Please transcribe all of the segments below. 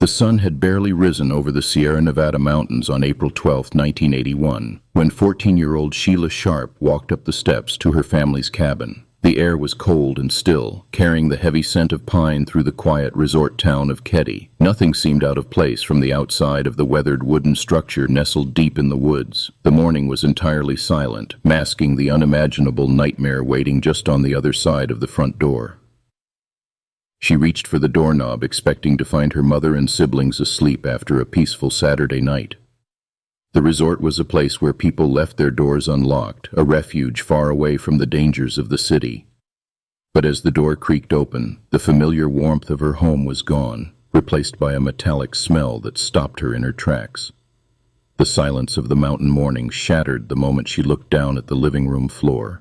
The sun had barely risen over the Sierra Nevada mountains on April 12, 1981, when 14-year-old Sheila Sharp walked up the steps to her family's cabin. The air was cold and still, carrying the heavy scent of pine through the quiet resort town of Keddie. Nothing seemed out of place from the outside of the weathered wooden structure nestled deep in the woods. The morning was entirely silent, masking the unimaginable nightmare waiting just on the other side of the front door. She reached for the doorknob, expecting to find her mother and siblings asleep after a peaceful Saturday night. The resort was a place where people left their doors unlocked, a refuge far away from the dangers of the city. But as the door creaked open, the familiar warmth of her home was gone, replaced by a metallic smell that stopped her in her tracks. The silence of the mountain morning shattered the moment she looked down at the living room floor.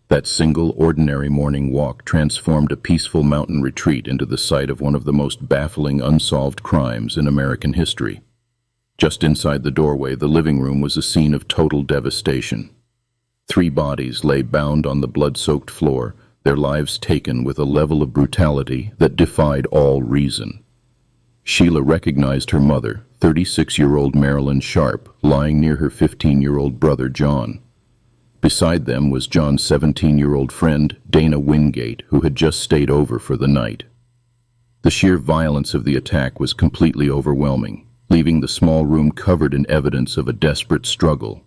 That single, ordinary morning walk transformed a peaceful mountain retreat into the site of one of the most baffling unsolved crimes in American history. Just inside the doorway, the living room was a scene of total devastation. 3 bodies lay bound on the blood-soaked floor, their lives taken with a level of brutality that defied all reason. Sheila recognized her mother, 36-year-old Marilyn Sharp, lying near her 15-year-old brother John. Beside them was John's 17-year-old friend, Dana Wingate, who had just stayed over for the night. The sheer violence of the attack was completely overwhelming, leaving the small room covered in evidence of a desperate struggle.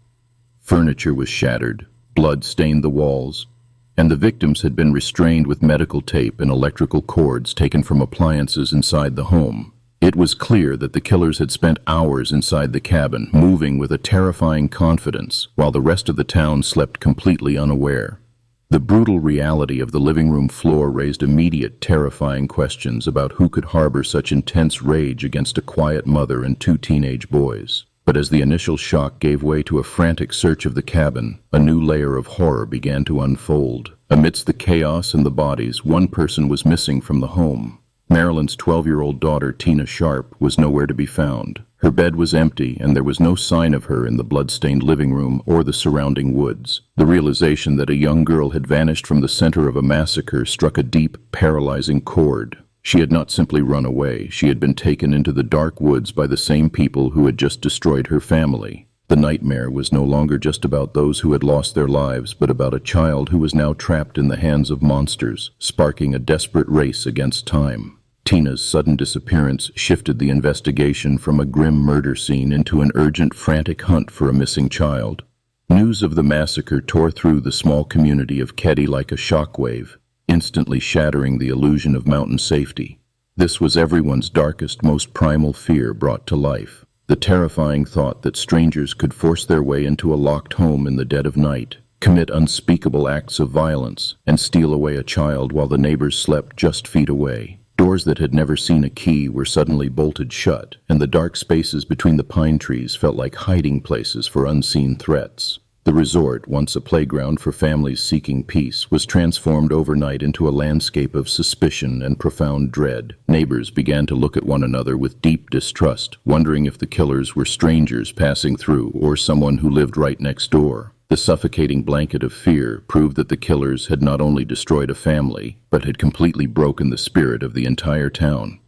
Furniture was shattered, blood stained the walls, and the victims had been restrained with medical tape and electrical cords taken from appliances inside the home. It was clear that the killers had spent hours inside the cabin, moving with a terrifying confidence, while the rest of the town slept completely unaware. The brutal reality of the living room floor raised immediate, terrifying questions about who could harbor such intense rage against a quiet mother and 2 teenage boys. But as the initial shock gave way to a frantic search of the cabin, a new layer of horror began to unfold. Amidst the chaos and the bodies, one person was missing from the home. Marilyn's 12-year-old daughter, Tina Sharp, was nowhere to be found. Her bed was empty, and there was no sign of her in the blood-stained living room or the surrounding woods. The realization that a young girl had vanished from the center of a massacre struck a deep, paralyzing chord. She had not simply run away. She had been taken into the dark woods by the same people who had just destroyed her family. The nightmare was no longer just about those who had lost their lives, but about a child who was now trapped in the hands of monsters, sparking a desperate race against time. Tina's sudden disappearance shifted the investigation from a grim murder scene into an urgent, frantic hunt for a missing child. News of the massacre tore through the small community of Keddie like a shockwave, instantly shattering the illusion of mountain safety. This was everyone's darkest, most primal fear brought to life. The terrifying thought that strangers could force their way into a locked home in the dead of night, commit unspeakable acts of violence, and steal away a child while the neighbors slept just feet away. Doors that had never seen a key were suddenly bolted shut, and the dark spaces between the pine trees felt like hiding places for unseen threats. The resort, once a playground for families seeking peace, was transformed overnight into a landscape of suspicion and profound dread. Neighbors began to look at one another with deep distrust, wondering if the killers were strangers passing through or someone who lived right next door. The suffocating blanket of fear proved that the killers had not only destroyed a family, but had completely broken the spirit of the entire town.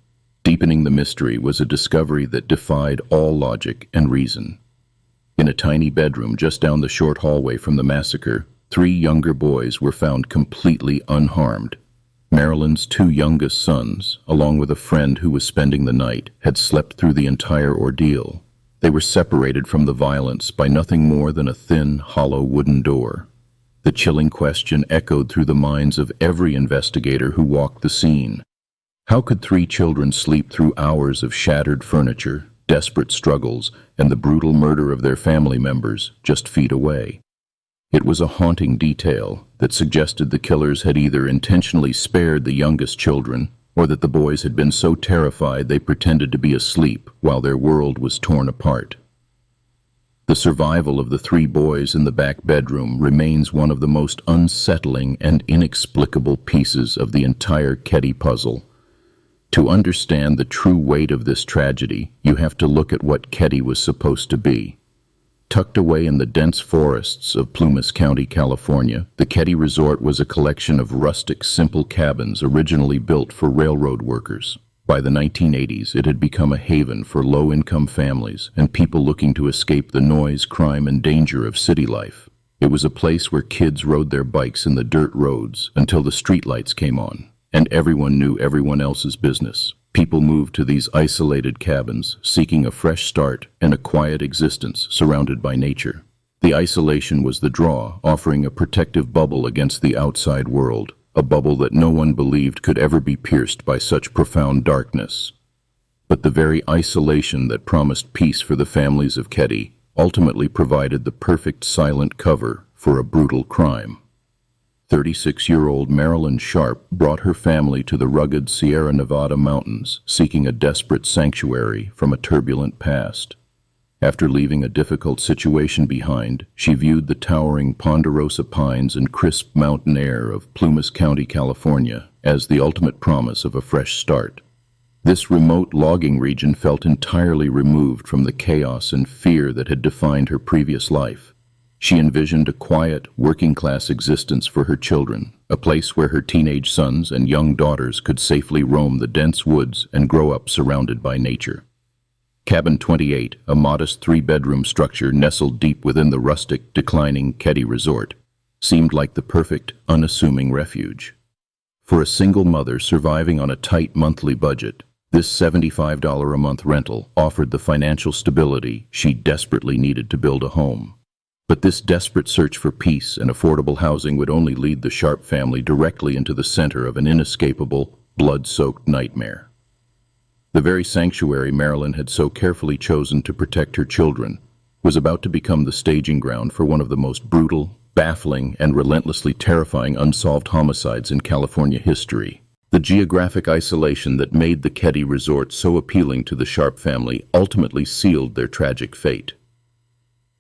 Deepening the mystery was a discovery that defied all logic and reason. In a tiny bedroom just down the short hallway from the massacre, 3 younger boys were found completely unharmed. Marilyn's 2 youngest sons, along with a friend who was spending the night, had slept through the entire ordeal. They were separated from the violence by nothing more than a thin, hollow wooden door. The chilling question echoed through the minds of every investigator who walked the scene. How could 3 children sleep through hours of shattered furniture, desperate struggles, and the brutal murder of their family members just feet away? It was a haunting detail that suggested the killers had either intentionally spared the youngest children, or that the boys had been so terrified they pretended to be asleep while their world was torn apart. The survival of the 3 boys in the back bedroom remains one of the most unsettling and inexplicable pieces of the entire Keddie puzzle. To understand the true weight of this tragedy, you have to look at what Keddie was supposed to be. Tucked away in the dense forests of Plumas County, California, the Keddie Resort was a collection of rustic, simple cabins originally built for railroad workers. By the 1980s, it had become a haven for low-income families and people looking to escape the noise, crime, and danger of city life. It was a place where kids rode their bikes in the dirt roads until the streetlights came on, and everyone knew everyone else's business. People moved to these isolated cabins, seeking a fresh start and a quiet existence surrounded by nature. The isolation was the draw, offering a protective bubble against the outside world, a bubble that no one believed could ever be pierced by such profound darkness. But the very isolation that promised peace for the families of Keddie ultimately provided the perfect silent cover for a brutal crime. 36-year-old Marilyn Sharp brought her family to the rugged Sierra Nevada mountains, seeking a desperate sanctuary from a turbulent past. After leaving a difficult situation behind, she viewed the towering ponderosa pines and crisp mountain air of Plumas County, California, as the ultimate promise of a fresh start. This remote logging region felt entirely removed from the chaos and fear that had defined her previous life. She envisioned a quiet, working-class existence for her children, a place where her teenage sons and young daughters could safely roam the dense woods and grow up surrounded by nature. Cabin 28, a modest three-bedroom structure nestled deep within the rustic, declining Keddie Resort, seemed like the perfect, unassuming refuge. For a single mother surviving on a tight monthly budget, this $75 a month rental offered the financial stability she desperately needed to build a home. But this desperate search for peace and affordable housing would only lead the Sharp family directly into the center of an inescapable, blood-soaked nightmare. The very sanctuary Marilyn had so carefully chosen to protect her children was about to become the staging ground for one of the most brutal, baffling, and relentlessly terrifying unsolved homicides in California history. The geographic isolation that made the Keddie Resort so appealing to the Sharp family ultimately sealed their tragic fate.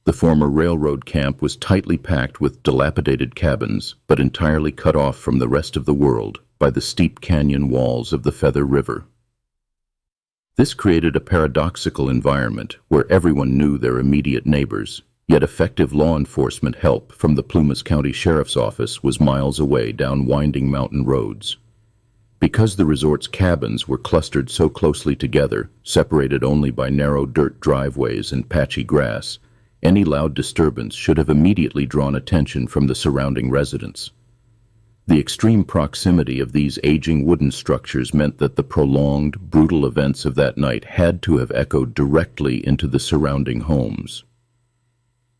The former railroad camp was tightly packed with dilapidated cabins, but entirely cut off from the rest of the world by the steep canyon walls of the Feather River. This created a paradoxical environment where everyone knew their immediate neighbors, yet effective law enforcement help from the Plumas County Sheriff's Office was miles away down winding mountain roads. Because the resort's cabins were clustered so closely together, separated only by narrow dirt driveways and patchy grass, any loud disturbance should have immediately drawn attention from the surrounding residents. The extreme proximity of these aging wooden structures meant that the prolonged, brutal events of that night had to have echoed directly into the surrounding homes.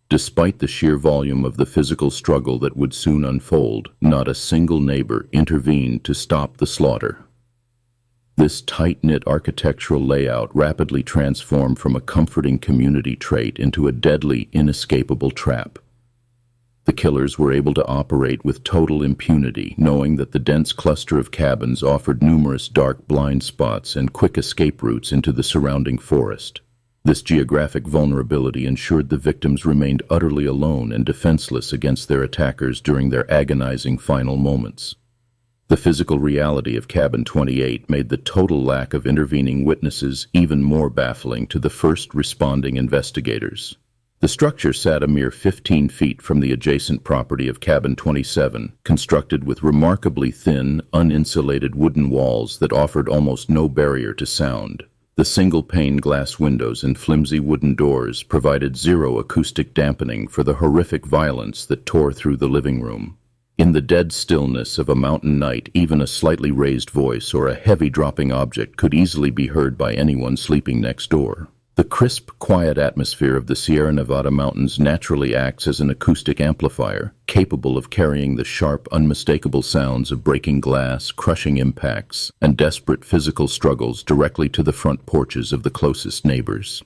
Despite the sheer volume of the physical struggle that would soon unfold, not a single neighbor intervened to stop the slaughter. This tight-knit architectural layout rapidly transformed from a comforting community trait into a deadly, inescapable trap. The killers were able to operate with total impunity, knowing that the dense cluster of cabins offered numerous dark blind spots and quick escape routes into the surrounding forest. This geographic vulnerability ensured the victims remained utterly alone and defenseless against their attackers during their agonizing final moments. The physical reality of Cabin 28 made the total lack of intervening witnesses even more baffling to the first responding investigators. The structure sat a mere 15 feet from the adjacent property of Cabin 27, constructed with remarkably thin, uninsulated wooden walls that offered almost no barrier to sound. The single-pane glass windows and flimsy wooden doors provided zero acoustic dampening for the horrific violence that tore through the living room. In the dead stillness of a mountain night, even a slightly raised voice or a heavy dropping object could easily be heard by anyone sleeping next door. The crisp, quiet atmosphere of the Sierra Nevada mountains naturally acts as an acoustic amplifier, capable of carrying the sharp, unmistakable sounds of breaking glass, crushing impacts, and desperate physical struggles directly to the front porches of the closest neighbors.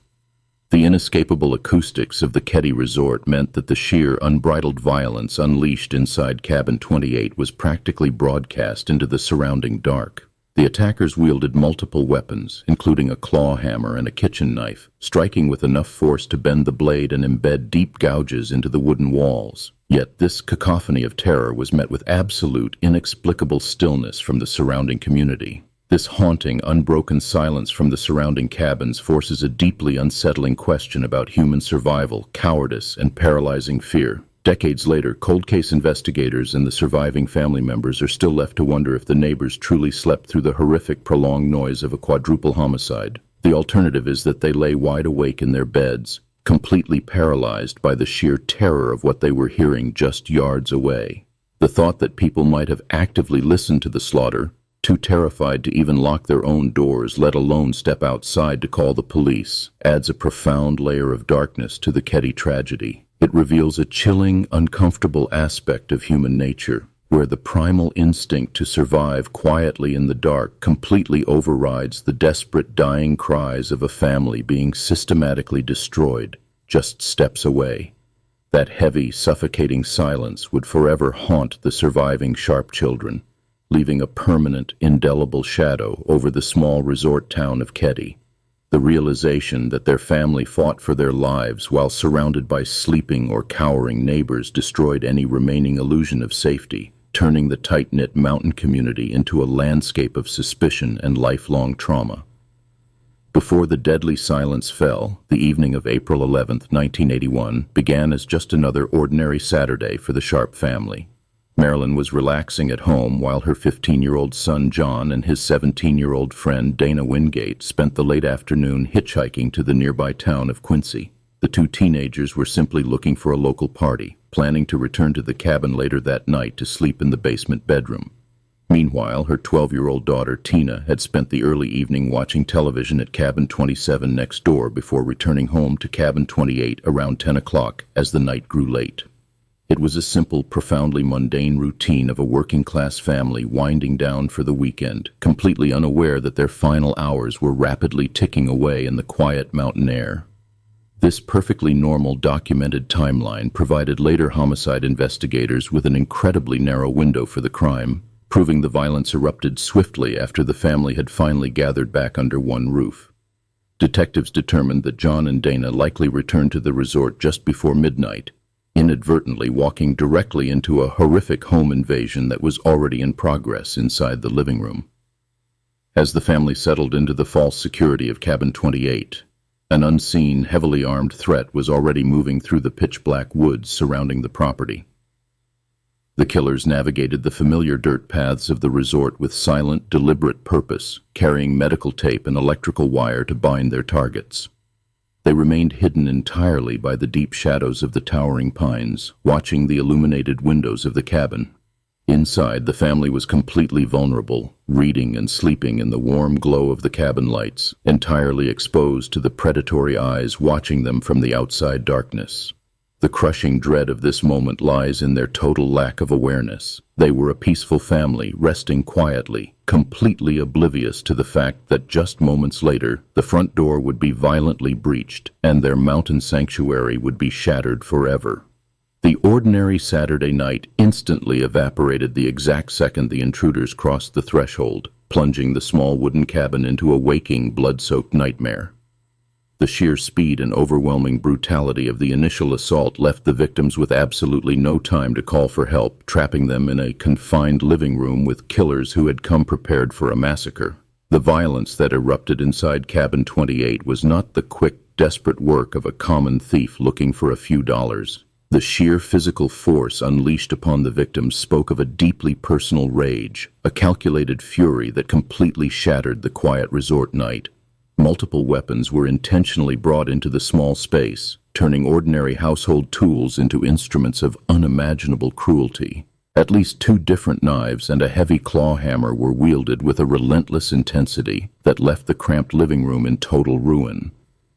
The inescapable acoustics of the Keddie Resort meant that the sheer, unbridled violence unleashed inside Cabin 28 was practically broadcast into the surrounding dark. The attackers wielded multiple weapons, including a claw hammer and a kitchen knife, striking with enough force to bend the blade and embed deep gouges into the wooden walls. Yet this cacophony of terror was met with absolute, inexplicable stillness from the surrounding community. This haunting, unbroken silence from the surrounding cabins forces a deeply unsettling question about human survival, cowardice, and paralyzing fear. Decades later, cold case investigators and the surviving family members are still left to wonder if the neighbors truly slept through the horrific, prolonged noise of a quadruple homicide. The alternative is that they lay wide awake in their beds, completely paralyzed by the sheer terror of what they were hearing just yards away. The thought that people might have actively listened to the slaughter, too terrified to even lock their own doors, let alone step outside to call the police, adds a profound layer of darkness to the Keddie tragedy. It reveals a chilling, uncomfortable aspect of human nature, where the primal instinct to survive quietly in the dark completely overrides the desperate dying cries of a family being systematically destroyed just steps away. That heavy, suffocating silence would forever haunt the surviving Sharp children, leaving a permanent, indelible shadow over the small resort town of Keddie. The realization that their family fought for their lives while surrounded by sleeping or cowering neighbors destroyed any remaining illusion of safety, turning the tight-knit mountain community into a landscape of suspicion and lifelong trauma. Before the deadly silence fell, the evening of April 11, 1981, began as just another ordinary Saturday for the Sharp family. Marilyn was relaxing at home while her 15-year-old son John and his 17-year-old friend Dana Wingate spent the late afternoon hitchhiking to the nearby town of Quincy. The two teenagers were simply looking for a local party, planning to return to the cabin later that night to sleep in the basement bedroom. Meanwhile, her 12-year-old daughter Tina had spent the early evening watching television at cabin 27 next door before returning home to cabin 28 around 10 o'clock as the night grew late. It was a simple, profoundly mundane routine of a working-class family winding down for the weekend, completely unaware that their final hours were rapidly ticking away in the quiet mountain air. This perfectly normal, documented timeline provided later homicide investigators with an incredibly narrow window for the crime, proving the violence erupted swiftly after the family had finally gathered back under one roof. Detectives determined that John and Dana likely returned to the resort just before midnight, inadvertently walking directly into a horrific home invasion that was already in progress inside the living room. As the family settled into the false security of cabin 28, an unseen, heavily armed threat was already moving through the pitch-black woods surrounding the property. The killers navigated the familiar dirt paths of the resort with silent, deliberate purpose, carrying medical tape and electrical wire to bind their targets. They remained hidden entirely by the deep shadows of the towering pines, watching the illuminated windows of the cabin. Inside, the family was completely vulnerable, reading and sleeping in the warm glow of the cabin lights, entirely exposed to the predatory eyes watching them from the outside darkness. The crushing dread of this moment lies in their total lack of awareness. They were a peaceful family, resting quietly, completely oblivious to the fact that just moments later, the front door would be violently breached, and their mountain sanctuary would be shattered forever. The ordinary Saturday night instantly evaporated the exact second the intruders crossed the threshold, plunging the small wooden cabin into a waking, blood-soaked nightmare. The sheer speed and overwhelming brutality of the initial assault left the victims with absolutely no time to call for help, trapping them in a confined living room with killers who had come prepared for a massacre. The violence that erupted inside cabin 28 was not the quick, desperate work of a common thief looking for a few dollars. The sheer physical force unleashed upon the victims spoke of a deeply personal rage, a calculated fury that completely shattered the quiet resort night. Multiple weapons were intentionally brought into the small space, turning ordinary household tools into instruments of unimaginable cruelty. At least 2 different knives and a heavy claw hammer were wielded with a relentless intensity that left the cramped living room in total ruin.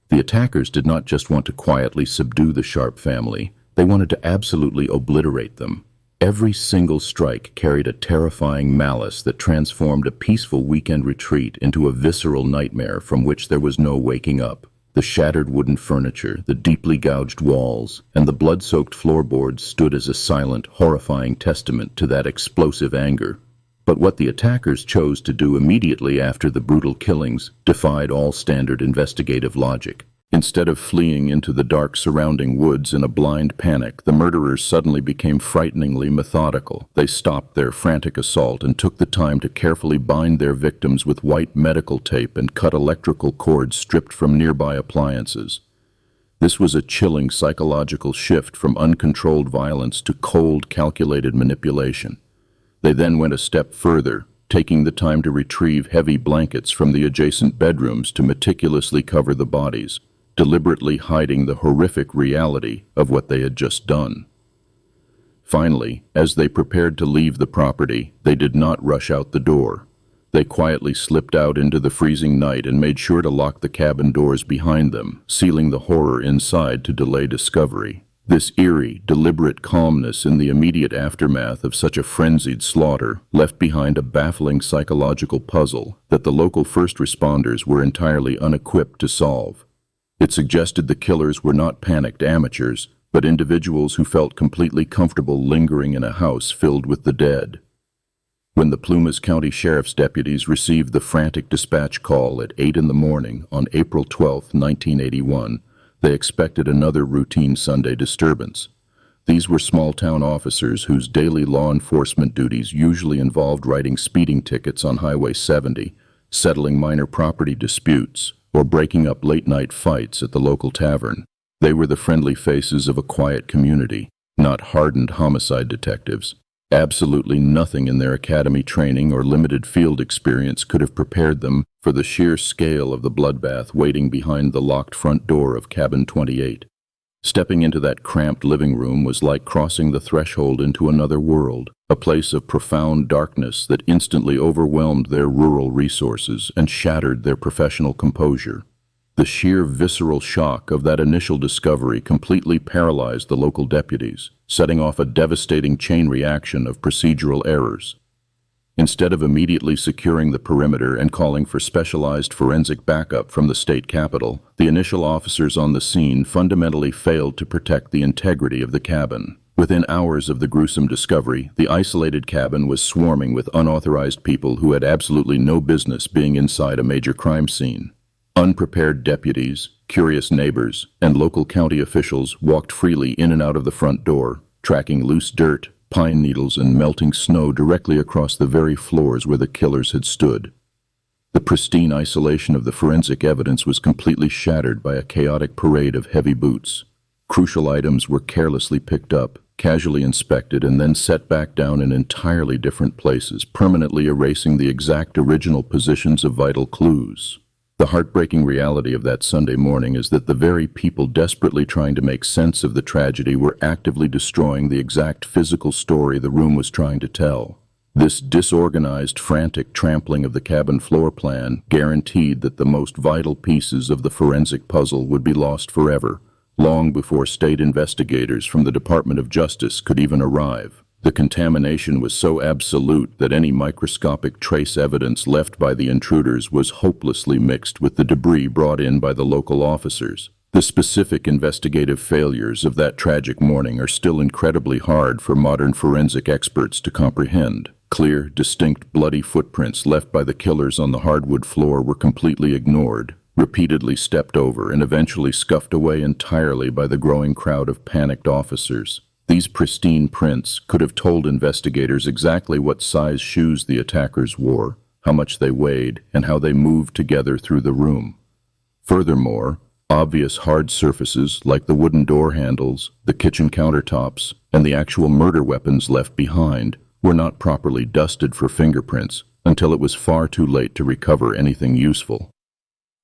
The attackers did not just want to quietly subdue the Sharp family, they wanted to absolutely obliterate them. Every single strike carried a terrifying malice that transformed a peaceful weekend retreat into a visceral nightmare from which there was no waking up. The shattered wooden furniture, the deeply gouged walls, and the blood-soaked floorboards stood as a silent, horrifying testament to that explosive anger. But what the attackers chose to do immediately after the brutal killings defied all standard investigative logic. Instead of fleeing into the dark surrounding woods in a blind panic, the murderers suddenly became frighteningly methodical. They stopped their frantic assault and took the time to carefully bind their victims with white medical tape and cut electrical cords stripped from nearby appliances. This was a chilling psychological shift from uncontrolled violence to cold, calculated manipulation. They then went a step further, taking the time to retrieve heavy blankets from the adjacent bedrooms to meticulously cover the bodies, deliberately hiding the horrific reality of what they had just done. Finally, as they prepared to leave the property, they did not rush out the door. They quietly slipped out into the freezing night and made sure to lock the cabin doors behind them, sealing the horror inside to delay discovery. This eerie, deliberate calmness in the immediate aftermath of such a frenzied slaughter left behind a baffling psychological puzzle that the local first responders were entirely unequipped to solve. It suggested the killers were not panicked amateurs, but individuals who felt completely comfortable lingering in a house filled with the dead. When the Plumas County Sheriff's deputies received the frantic dispatch call at 8 in the morning on April 12, 1981, they expected another routine Sunday disturbance. These were small-town officers whose daily law enforcement duties usually involved writing speeding tickets on Highway 70, settling minor property disputes, or breaking up late-night fights at the local tavern. They were the friendly faces of a quiet community, not hardened homicide detectives. Absolutely nothing in their academy training or limited field experience could have prepared them for the sheer scale of the bloodbath waiting behind the locked front door of Cabin 28. Stepping into that cramped living room was like crossing the threshold into another world, a place of profound darkness that instantly overwhelmed their rural resources and shattered their professional composure. The sheer visceral shock of that initial discovery completely paralyzed the local deputies, setting off a devastating chain reaction of procedural errors. Instead of immediately securing the perimeter and calling for specialized forensic backup from the state capitol, the initial officers on the scene fundamentally failed to protect the integrity of the cabin. Within hours of the gruesome discovery, the isolated cabin was swarming with unauthorized people who had absolutely no business being inside a major crime scene. Unprepared deputies, curious neighbors, and local county officials walked freely in and out of the front door, tracking loose dirt, pine needles, and melting snow directly across the very floors where the killers had stood. The pristine isolation of the forensic evidence was completely shattered by a chaotic parade of heavy boots. Crucial items were carelessly picked up, casually inspected, and then set back down in entirely different places, permanently erasing the exact original positions of vital clues. The heartbreaking reality of that Sunday morning is that the very people desperately trying to make sense of the tragedy were actively destroying the exact physical story the room was trying to tell. This disorganized, frantic trampling of the cabin floor plan guaranteed that the most vital pieces of the forensic puzzle would be lost forever, long before state investigators from the Department of Justice could even arrive. The contamination was so absolute that any microscopic trace evidence left by the intruders was hopelessly mixed with the debris brought in by the local officers. The specific investigative failures of that tragic morning are still incredibly hard for modern forensic experts to comprehend. Clear, distinct bloody footprints left by the killers on the hardwood floor were completely ignored, repeatedly stepped over, and eventually scuffed away entirely by the growing crowd of panicked officers. These pristine prints could have told investigators exactly what size shoes the attackers wore, how much they weighed, and how they moved together through the room. Furthermore, obvious hard surfaces like the wooden door handles, the kitchen countertops, and the actual murder weapons left behind were not properly dusted for fingerprints until it was far too late to recover anything useful.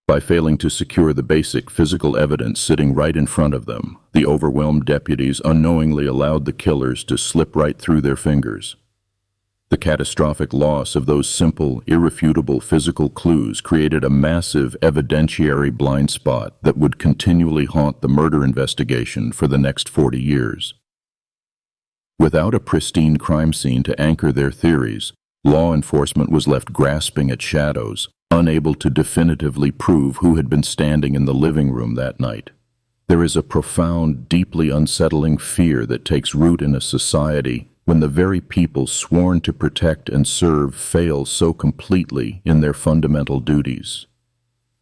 By failing to secure the basic physical evidence sitting right in front of them, the overwhelmed deputies unknowingly allowed the killers to slip right through their fingers. The catastrophic loss of those simple, irrefutable physical clues created a massive evidentiary blind spot that would continually haunt the murder investigation for the next 40 years. Without a pristine crime scene to anchor their theories, law enforcement was left grasping at shadows, unable to definitively prove who had been standing in the living room that night. There is a profound, deeply unsettling fear that takes root in a society when the very people sworn to protect and serve fail so completely in their fundamental duties.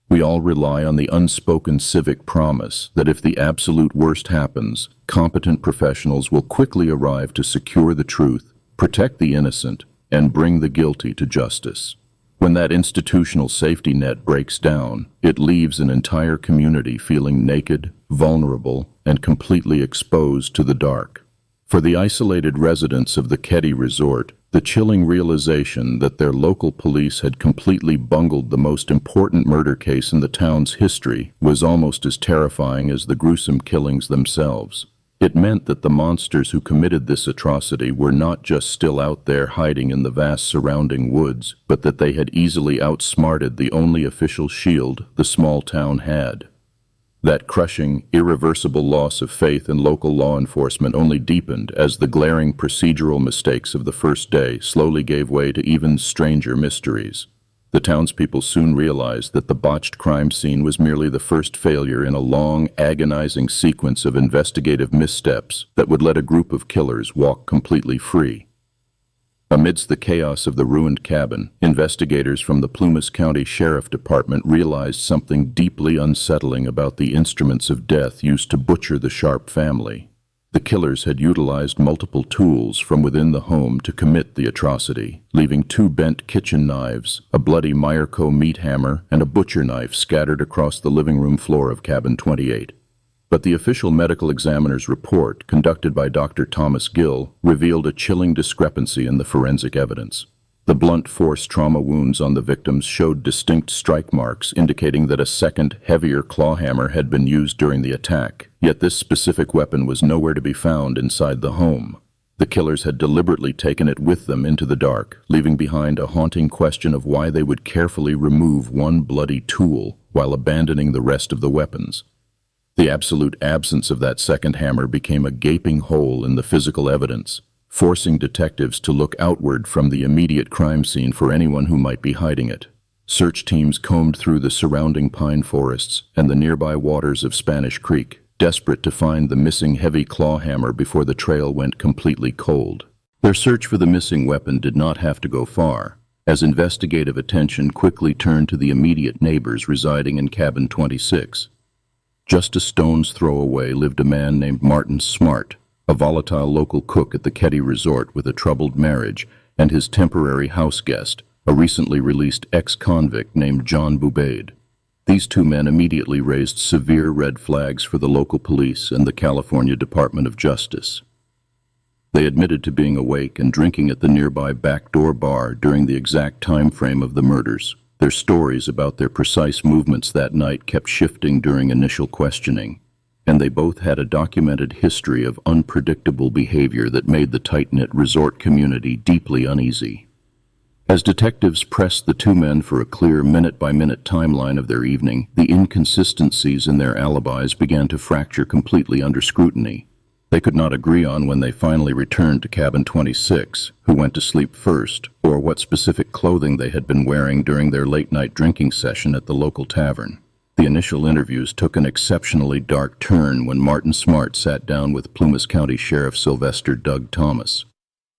We all rely on the unspoken civic promise that if the absolute worst happens, competent professionals will quickly arrive to secure the truth, protect the innocent, and bring the guilty to justice. When that institutional safety net breaks down, it leaves an entire community feeling naked, vulnerable, and completely exposed to the dark. For the isolated residents of the Keddie Resort, the chilling realization that their local police had completely bungled the most important murder case in the town's history was almost as terrifying as the gruesome killings themselves. It meant that the monsters who committed this atrocity were not just still out there hiding in the vast surrounding woods, but that they had easily outsmarted the only official shield the small town had. That crushing, irreversible loss of faith in local law enforcement only deepened as the glaring procedural mistakes of the first day slowly gave way to even stranger mysteries. The townspeople soon realized that the botched crime scene was merely the first failure in a long, agonizing sequence of investigative missteps that would let a group of killers walk completely free. Amidst the chaos of the ruined cabin, investigators from the Plumas County Sheriff Department realized something deeply unsettling about the instruments of death used to butcher the Sharp family. The killers had utilized multiple tools from within the home to commit the atrocity, leaving 2 bent kitchen knives, a bloody Meyerco meat hammer, and a butcher knife scattered across the living room floor of Cabin 28. But the official medical examiner's report, conducted by Dr. Thomas Gill, revealed a chilling discrepancy in the forensic evidence. The blunt force trauma wounds on the victims showed distinct strike marks indicating that a second, heavier claw hammer had been used during the attack, yet this specific weapon was nowhere to be found inside the home. The killers had deliberately taken it with them into the dark, leaving behind a haunting question of why they would carefully remove one bloody tool while abandoning the rest of the weapons. The absolute absence of that second hammer became a gaping hole in the physical evidence, forcing detectives to look outward from the immediate crime scene for anyone who might be hiding it. Search teams combed through the surrounding pine forests and the nearby waters of Spanish Creek, desperate to find the missing heavy claw hammer before the trail went completely cold. Their search for the missing weapon did not have to go far, as investigative attention quickly turned to the immediate neighbors residing in Cabin 26. Just a stone's throw away lived a man named Martin Smart, a volatile local cook at the Keddie Resort with a troubled marriage, and his temporary house guest, a recently released ex-convict named John Boubaid. These 2 men immediately raised severe red flags for the local police and the California Department of Justice. They admitted to being awake and drinking at the nearby backdoor bar during the exact time frame of the murders. Their stories about their precise movements that night kept shifting during initial questioning, and they both had a documented history of unpredictable behavior that made the tight-knit resort community deeply uneasy. As detectives pressed the 2 men for a clear minute-by-minute timeline of their evening, the inconsistencies in their alibis began to fracture completely under scrutiny. They could not agree on when they finally returned to Cabin 26, who went to sleep first, or what specific clothing they had been wearing during their late-night drinking session at the local tavern. The initial interviews took an exceptionally dark turn when Martin Smart sat down with Plumas County Sheriff Sylvester Doug Thomas.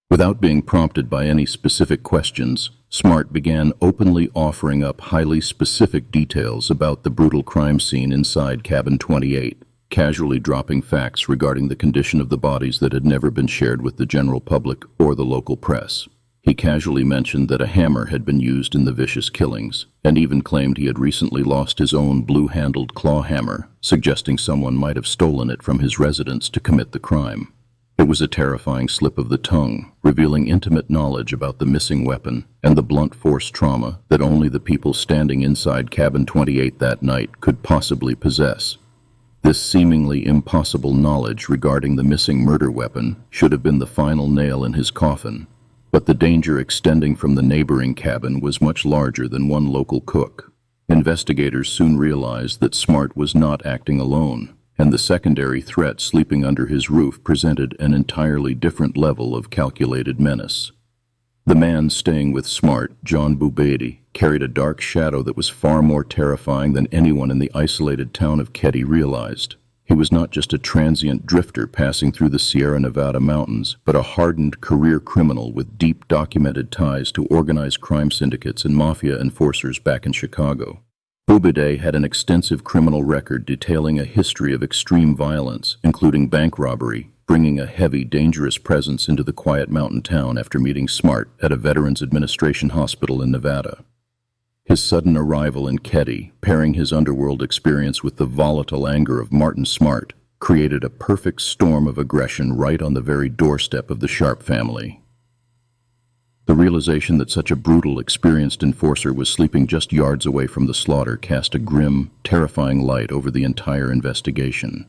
Without being prompted by any specific questions, Smart began openly offering up highly specific details about the brutal crime scene inside Cabin 28. Casually dropping facts regarding the condition of the bodies that had never been shared with the general public or the local press. He casually mentioned that a hammer had been used in the vicious killings, and even claimed he had recently lost his own blue-handled claw hammer, suggesting someone might have stolen it from his residence to commit the crime. It was a terrifying slip of the tongue, revealing intimate knowledge about the missing weapon and the blunt force trauma that only the people standing inside Cabin 28 that night could possibly possess. This seemingly impossible knowledge regarding the missing murder weapon should have been the final nail in his coffin, but the danger extending from the neighboring cabin was much larger than one local cook. Investigators soon realized that Smart was not acting alone, and the secondary threat sleeping under his roof presented an entirely different level of calculated menace. The man staying with Smart, John Boubaid, carried a dark shadow that was far more terrifying than anyone in the isolated town of Keddie realized. He was not just a transient drifter passing through the Sierra Nevada mountains, but a hardened career criminal with deep documented ties to organized crime syndicates and mafia enforcers back in Chicago. Boubaid had an extensive criminal record detailing a history of extreme violence, including bank robbery, bringing a heavy, dangerous presence into the quiet mountain town after meeting Smart at a Veterans Administration hospital in Nevada. His sudden arrival in Keddie, pairing his underworld experience with the volatile anger of Martin Smart, created a perfect storm of aggression right on the very doorstep of the Sharp family. The realization that such a brutal, experienced enforcer was sleeping just yards away from the slaughter cast a grim, terrifying light over the entire investigation.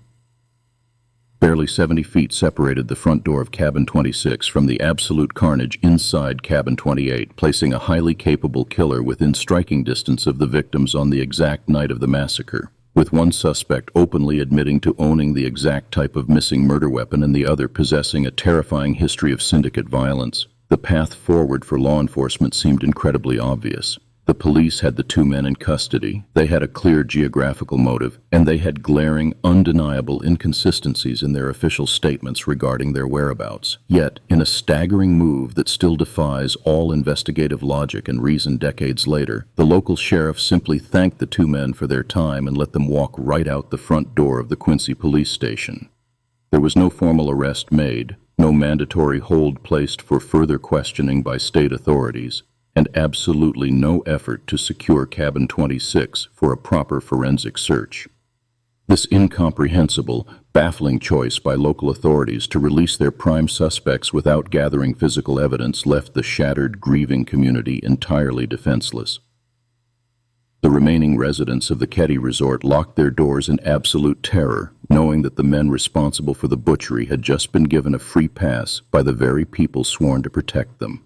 Barely 70 feet separated the front door of Cabin 26 from the absolute carnage inside Cabin 28, placing a highly capable killer within striking distance of the victims on the exact night of the massacre, with one suspect openly admitting to owning the exact type of missing murder weapon and the other possessing a terrifying history of syndicate violence. The path forward for law enforcement seemed incredibly obvious. The police had the two men in custody, they had a clear geographical motive, and they had glaring, undeniable inconsistencies in their official statements regarding their whereabouts. Yet, in a staggering move that still defies all investigative logic and reason decades later, the local sheriff simply thanked the two men for their time and let them walk right out the front door of the Quincy police station. There was no formal arrest made, no mandatory hold placed for further questioning by state authorities, and absolutely no effort to secure Cabin 26 for a proper forensic search. This incomprehensible, baffling choice by local authorities to release their prime suspects without gathering physical evidence left the shattered, grieving community entirely defenseless. The remaining residents of the Keddie resort locked their doors in absolute terror, knowing that the men responsible for the butchery had just been given a free pass by the very people sworn to protect them.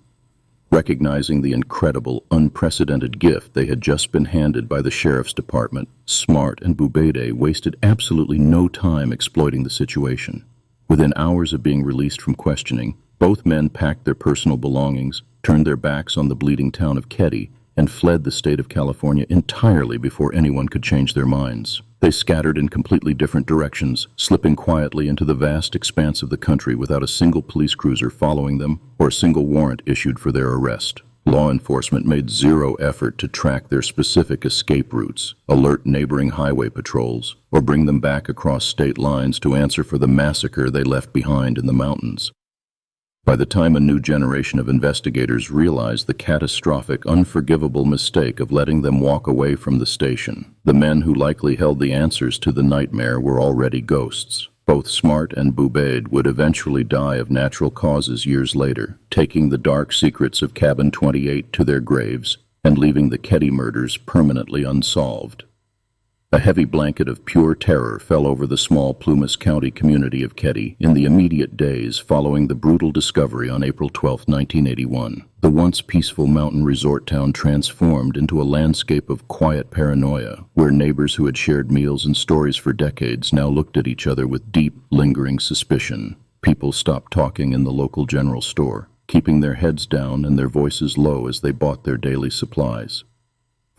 Recognizing the incredible, unprecedented gift they had just been handed by the sheriff's department, Smart and Bubede wasted absolutely no time exploiting the situation. Within hours of being released from questioning, both men packed their personal belongings, turned their backs on the bleeding town of Keddie, and fled the state of California entirely before anyone could change their minds. They scattered in completely different directions, slipping quietly into the vast expanse of the country without a single police cruiser following them or a single warrant issued for their arrest. Law enforcement made zero effort to track their specific escape routes, alert neighboring highway patrols, or bring them back across state lines to answer for the massacre they left behind in the mountains. By the time a new generation of investigators realized the catastrophic, unforgivable mistake of letting them walk away from the station, the men who likely held the answers to the nightmare were already ghosts. Both Smart and Bubede would eventually die of natural causes years later, taking the dark secrets of Cabin 28 to their graves and leaving the Keddie murders permanently unsolved. A heavy blanket of pure terror fell over the small Plumas County community of Keddie in the immediate days following the brutal discovery on April 12, 1981. The once peaceful mountain resort town transformed into a landscape of quiet paranoia, where neighbors who had shared meals and stories for decades now looked at each other with deep, lingering suspicion. People stopped talking in the local general store, keeping their heads down and their voices low as they bought their daily supplies.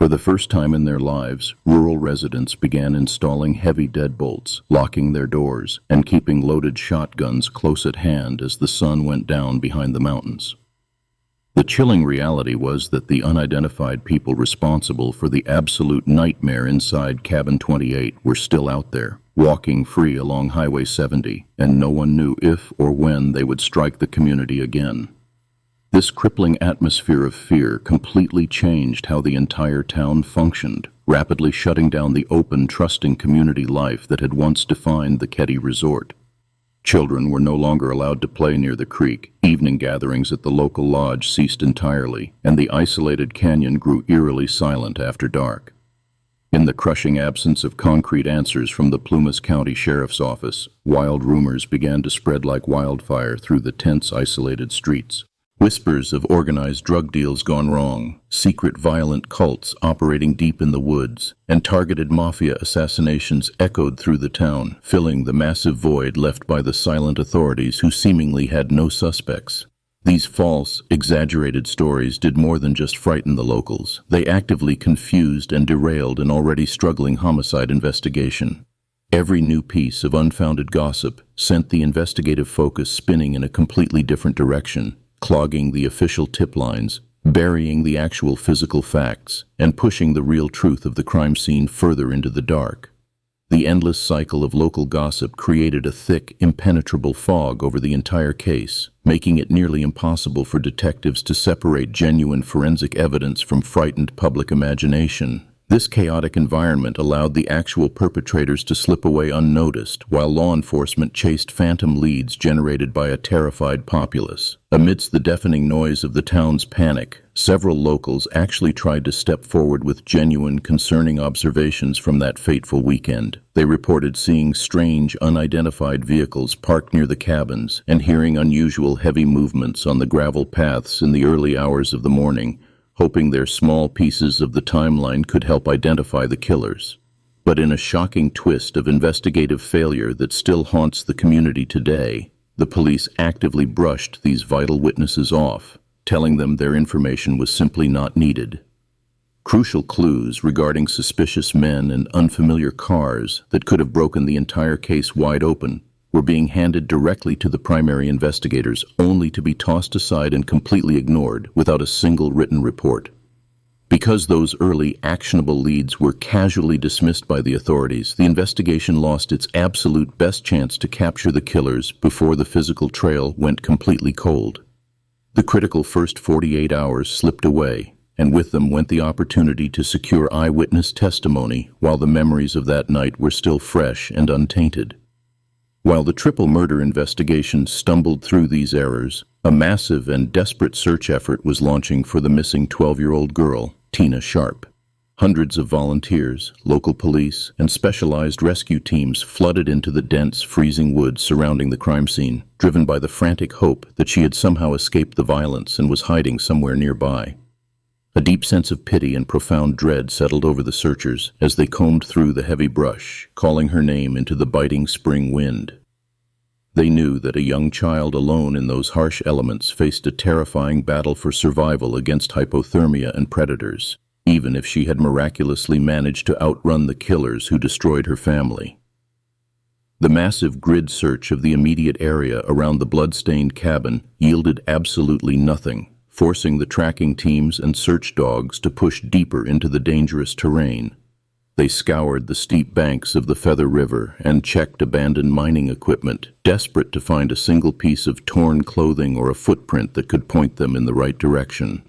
For the first time in their lives, rural residents began installing heavy deadbolts, locking their doors, and keeping loaded shotguns close at hand as the sun went down behind the mountains. The chilling reality was that the unidentified people responsible for the absolute nightmare inside Cabin 28 were still out there, walking free along Highway 70, and no one knew if or when they would strike the community again. This crippling atmosphere of fear completely changed how the entire town functioned, rapidly shutting down the open, trusting community life that had once defined the Keddie resort. Children were no longer allowed to play near the creek, evening gatherings at the local lodge ceased entirely, and the isolated canyon grew eerily silent after dark. In the crushing absence of concrete answers from the Plumas County Sheriff's Office, wild rumors began to spread like wildfire through the tense, isolated streets. Whispers of organized drug deals gone wrong, secret violent cults operating deep in the woods, and targeted mafia assassinations echoed through the town, filling the massive void left by the silent authorities who seemingly had no suspects. These false, exaggerated stories did more than just frighten the locals. They actively confused and derailed an already struggling homicide investigation. Every new piece of unfounded gossip sent the investigative focus spinning in a completely different direction, clogging the official tip lines, burying the actual physical facts, and pushing the real truth of the crime scene further into the dark. The endless cycle of local gossip created a thick, impenetrable fog over the entire case, making it nearly impossible for detectives to separate genuine forensic evidence from frightened public imagination. This chaotic environment allowed the actual perpetrators to slip away unnoticed, while law enforcement chased phantom leads generated by a terrified populace. Amidst the deafening noise of the town's panic, several locals actually tried to step forward with genuine, concerning observations from that fateful weekend. They reported seeing strange, unidentified vehicles parked near the cabins and hearing unusual heavy movements on the gravel paths in the early hours of the morning, hoping their small pieces of the timeline could help identify the killers. But in a shocking twist of investigative failure that still haunts the community today, the police actively brushed these vital witnesses off, telling them their information was simply not needed. Crucial clues regarding suspicious men and unfamiliar cars that could have broken the entire case wide open were being handed directly to the primary investigators, only to be tossed aside and completely ignored without a single written report. Because those early, actionable leads were casually dismissed by the authorities, the investigation lost its absolute best chance to capture the killers before the physical trail went completely cold. The critical first 48 hours slipped away, and with them went the opportunity to secure eyewitness testimony while the memories of that night were still fresh and untainted. While the triple murder investigation stumbled through these errors, a massive and desperate search effort was launching for the missing 12-year-old girl, Tina Sharp. Hundreds of volunteers, local police, and specialized rescue teams flooded into the dense, freezing woods surrounding the crime scene, driven by the frantic hope that she had somehow escaped the violence and was hiding somewhere nearby. A deep sense of pity and profound dread settled over the searchers as they combed through the heavy brush, calling her name into the biting spring wind. They knew that a young child alone in those harsh elements faced a terrifying battle for survival against hypothermia and predators, even if she had miraculously managed to outrun the killers who destroyed her family. The massive grid search of the immediate area around the blood-stained cabin yielded absolutely nothing, forcing the tracking teams and search dogs to push deeper into the dangerous terrain. They scoured the steep banks of the Feather River and checked abandoned mining equipment, desperate to find a single piece of torn clothing or a footprint that could point them in the right direction.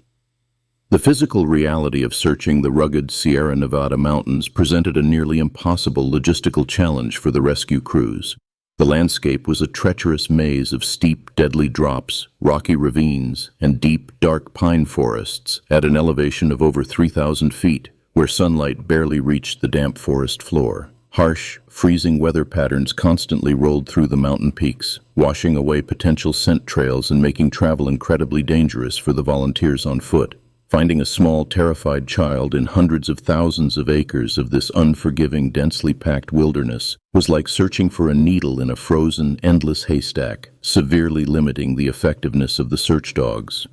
The physical reality of searching the rugged Sierra Nevada mountains presented a nearly impossible logistical challenge for the rescue crews. The landscape was a treacherous maze of steep, deadly drops, rocky ravines, and deep, dark pine forests at an elevation of over 3,000 feet, where sunlight barely reached the damp forest floor. Harsh, freezing weather patterns constantly rolled through the mountain peaks, washing away potential scent trails and making travel incredibly dangerous for the volunteers on foot. Finding a small, terrified child in hundreds of thousands of acres of this unforgiving, densely packed wilderness was like searching for a needle in a frozen, endless haystack, severely limiting the effectiveness of the search dogs.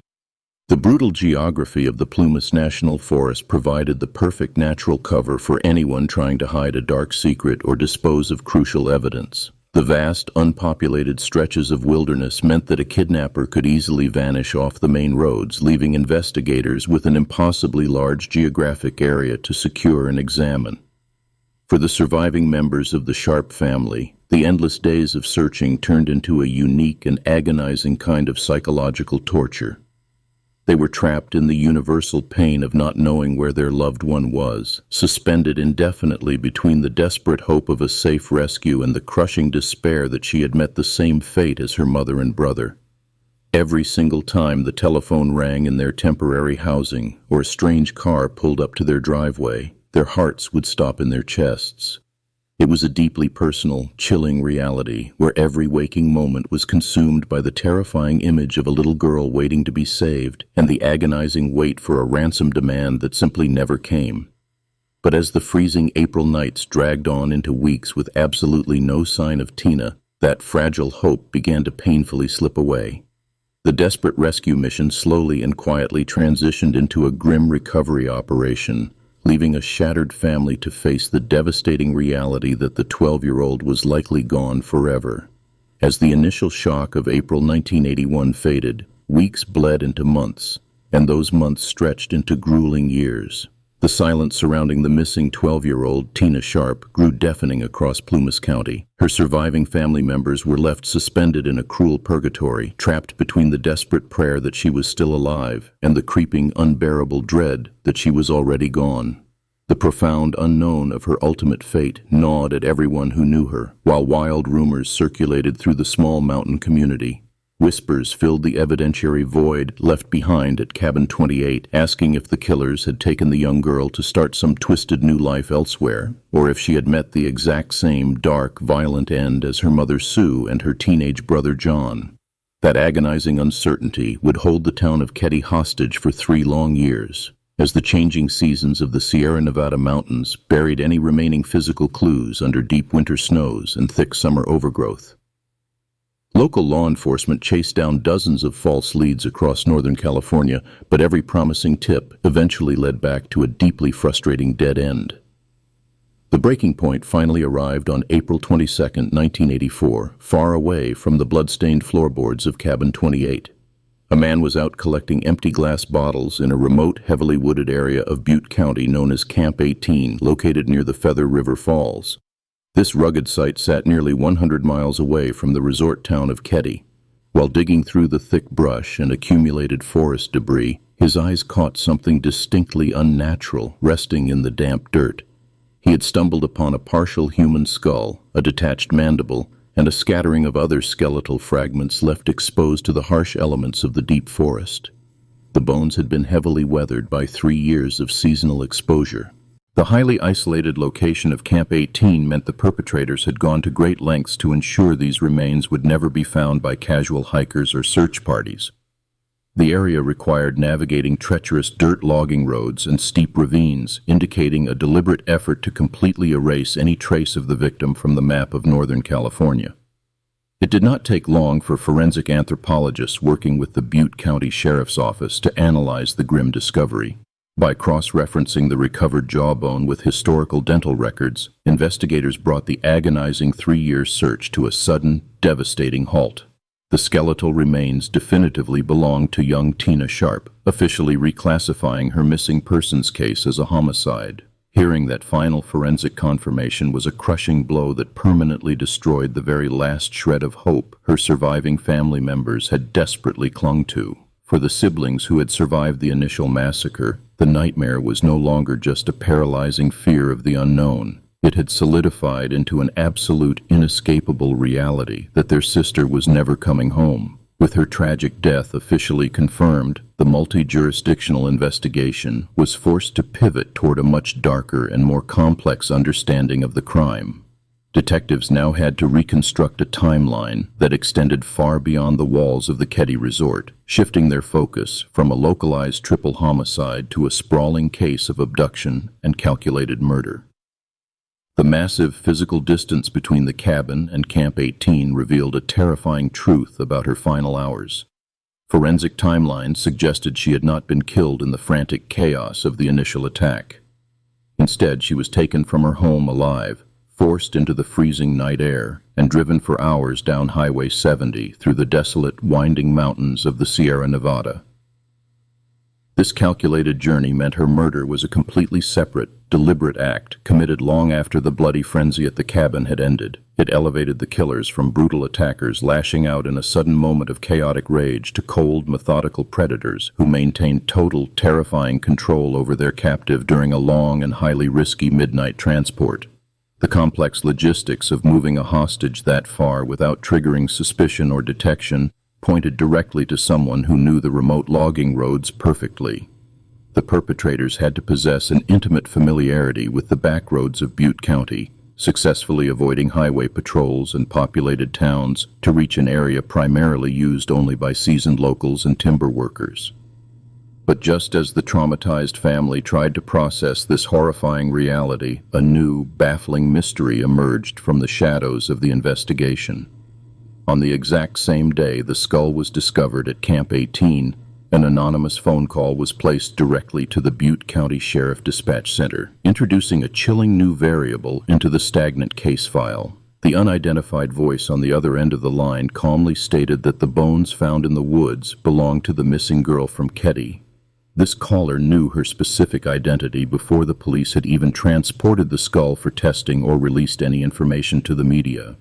The brutal geography of the Plumas National Forest provided the perfect natural cover for anyone trying to hide a dark secret or dispose of crucial evidence. The vast, unpopulated stretches of wilderness meant that a kidnapper could easily vanish off the main roads, leaving investigators with an impossibly large geographic area to secure and examine. For the surviving members of the Sharp family, the endless days of searching turned into a unique and agonizing kind of psychological torture. They were trapped in the universal pain of not knowing where their loved one was, suspended indefinitely between the desperate hope of a safe rescue and the crushing despair that she had met the same fate as her mother and brother. Every single time the telephone rang in their temporary housing or a strange car pulled up to their driveway, their hearts would stop in their chests. It was a deeply personal, chilling reality where every waking moment was consumed by the terrifying image of a little girl waiting to be saved and the agonizing wait for a ransom demand that simply never came. But as the freezing April nights dragged on into weeks with absolutely no sign of Tina, that fragile hope began to painfully slip away. The desperate rescue mission slowly and quietly transitioned into a grim recovery operation, leaving a shattered family to face the devastating reality that the 12-year-old was likely gone forever. As the initial shock of April 1981 faded, weeks bled into months, and those months stretched into grueling years. The silence surrounding the missing 12-year-old Tina Sharp grew deafening across Plumas County. Her surviving family members were left suspended in a cruel purgatory, trapped between the desperate prayer that she was still alive and the creeping, unbearable dread that she was already gone. The profound unknown of her ultimate fate gnawed at everyone who knew her, while wild rumors circulated through the small mountain community. Whispers filled the evidentiary void left behind at Cabin 28, asking if the killers had taken the young girl to start some twisted new life elsewhere, or if she had met the exact same dark, violent end as her mother Sue and her teenage brother John. That agonizing uncertainty would hold the town of Keddie hostage for 3 long years, as the changing seasons of the Sierra Nevada mountains buried any remaining physical clues under deep winter snows and thick summer overgrowth. Local law enforcement chased down dozens of false leads across Northern California, but every promising tip eventually led back to a deeply frustrating dead end. The breaking point finally arrived on April 22, 1984, far away from the blood-stained floorboards of Cabin 28. A man was out collecting empty glass bottles in a remote, heavily wooded area of Butte County known as Camp 18, located near the Feather River Falls. This rugged site sat nearly 100 miles away from the resort town of Keddie. While digging through the thick brush and accumulated forest debris, his eyes caught something distinctly unnatural resting in the damp dirt. He had stumbled upon a partial human skull, a detached mandible, and a scattering of other skeletal fragments left exposed to the harsh elements of the deep forest. The bones had been heavily weathered by 3 years of seasonal exposure. The highly isolated location of Camp 18 meant the perpetrators had gone to great lengths to ensure these remains would never be found by casual hikers or search parties. The area required navigating treacherous dirt logging roads and steep ravines, indicating a deliberate effort to completely erase any trace of the victim from the map of Northern California. It did not take long for forensic anthropologists working with the Butte County Sheriff's Office to analyze the grim discovery. By cross-referencing the recovered jawbone with historical dental records, investigators brought the agonizing 3-year search to a sudden, devastating halt. The skeletal remains definitively belonged to young Tina Sharp, officially reclassifying her missing persons case as a homicide. Hearing that final forensic confirmation was a crushing blow that permanently destroyed the very last shred of hope her surviving family members had desperately clung to. For the siblings who had survived the initial massacre, the nightmare was no longer just a paralyzing fear of the unknown. It had solidified into an absolute, inescapable reality that their sister was never coming home. With her tragic death officially confirmed, the multi-jurisdictional investigation was forced to pivot toward a much darker and more complex understanding of the crime. Detectives now had to reconstruct a timeline that extended far beyond the walls of the Keddie Resort, shifting their focus from a localized triple homicide to a sprawling case of abduction and calculated murder. The massive physical distance between the cabin and Camp 18 revealed a terrifying truth about her final hours. Forensic timelines suggested she had not been killed in the frantic chaos of the initial attack. Instead, she was taken from her home alive, forced into the freezing night air, and driven for hours down Highway 70 through the desolate, winding mountains of the Sierra Nevada. This calculated journey meant her murder was a completely separate, deliberate act committed long after the bloody frenzy at the cabin had ended. It elevated the killers from brutal attackers lashing out in a sudden moment of chaotic rage to cold, methodical predators who maintained total, terrifying control over their captive during a long and highly risky midnight transport. The complex logistics of moving a hostage that far without triggering suspicion or detection pointed directly to someone who knew the remote logging roads perfectly. The perpetrators had to possess an intimate familiarity with the back roads of Butte County, successfully avoiding highway patrols and populated towns to reach an area primarily used only by seasoned locals and timber workers. But just as the traumatized family tried to process this horrifying reality, a new, baffling mystery emerged from the shadows of the investigation. On the exact same day the skull was discovered at Camp 18, an anonymous phone call was placed directly to the Butte County Sheriff Dispatch Center, introducing a chilling new variable into the stagnant case file. The unidentified voice on the other end of the line calmly stated that the bones found in the woods belonged to the missing girl from Keddie. This caller knew her specific identity before the police had even transported the skull for testing or released any information to the media.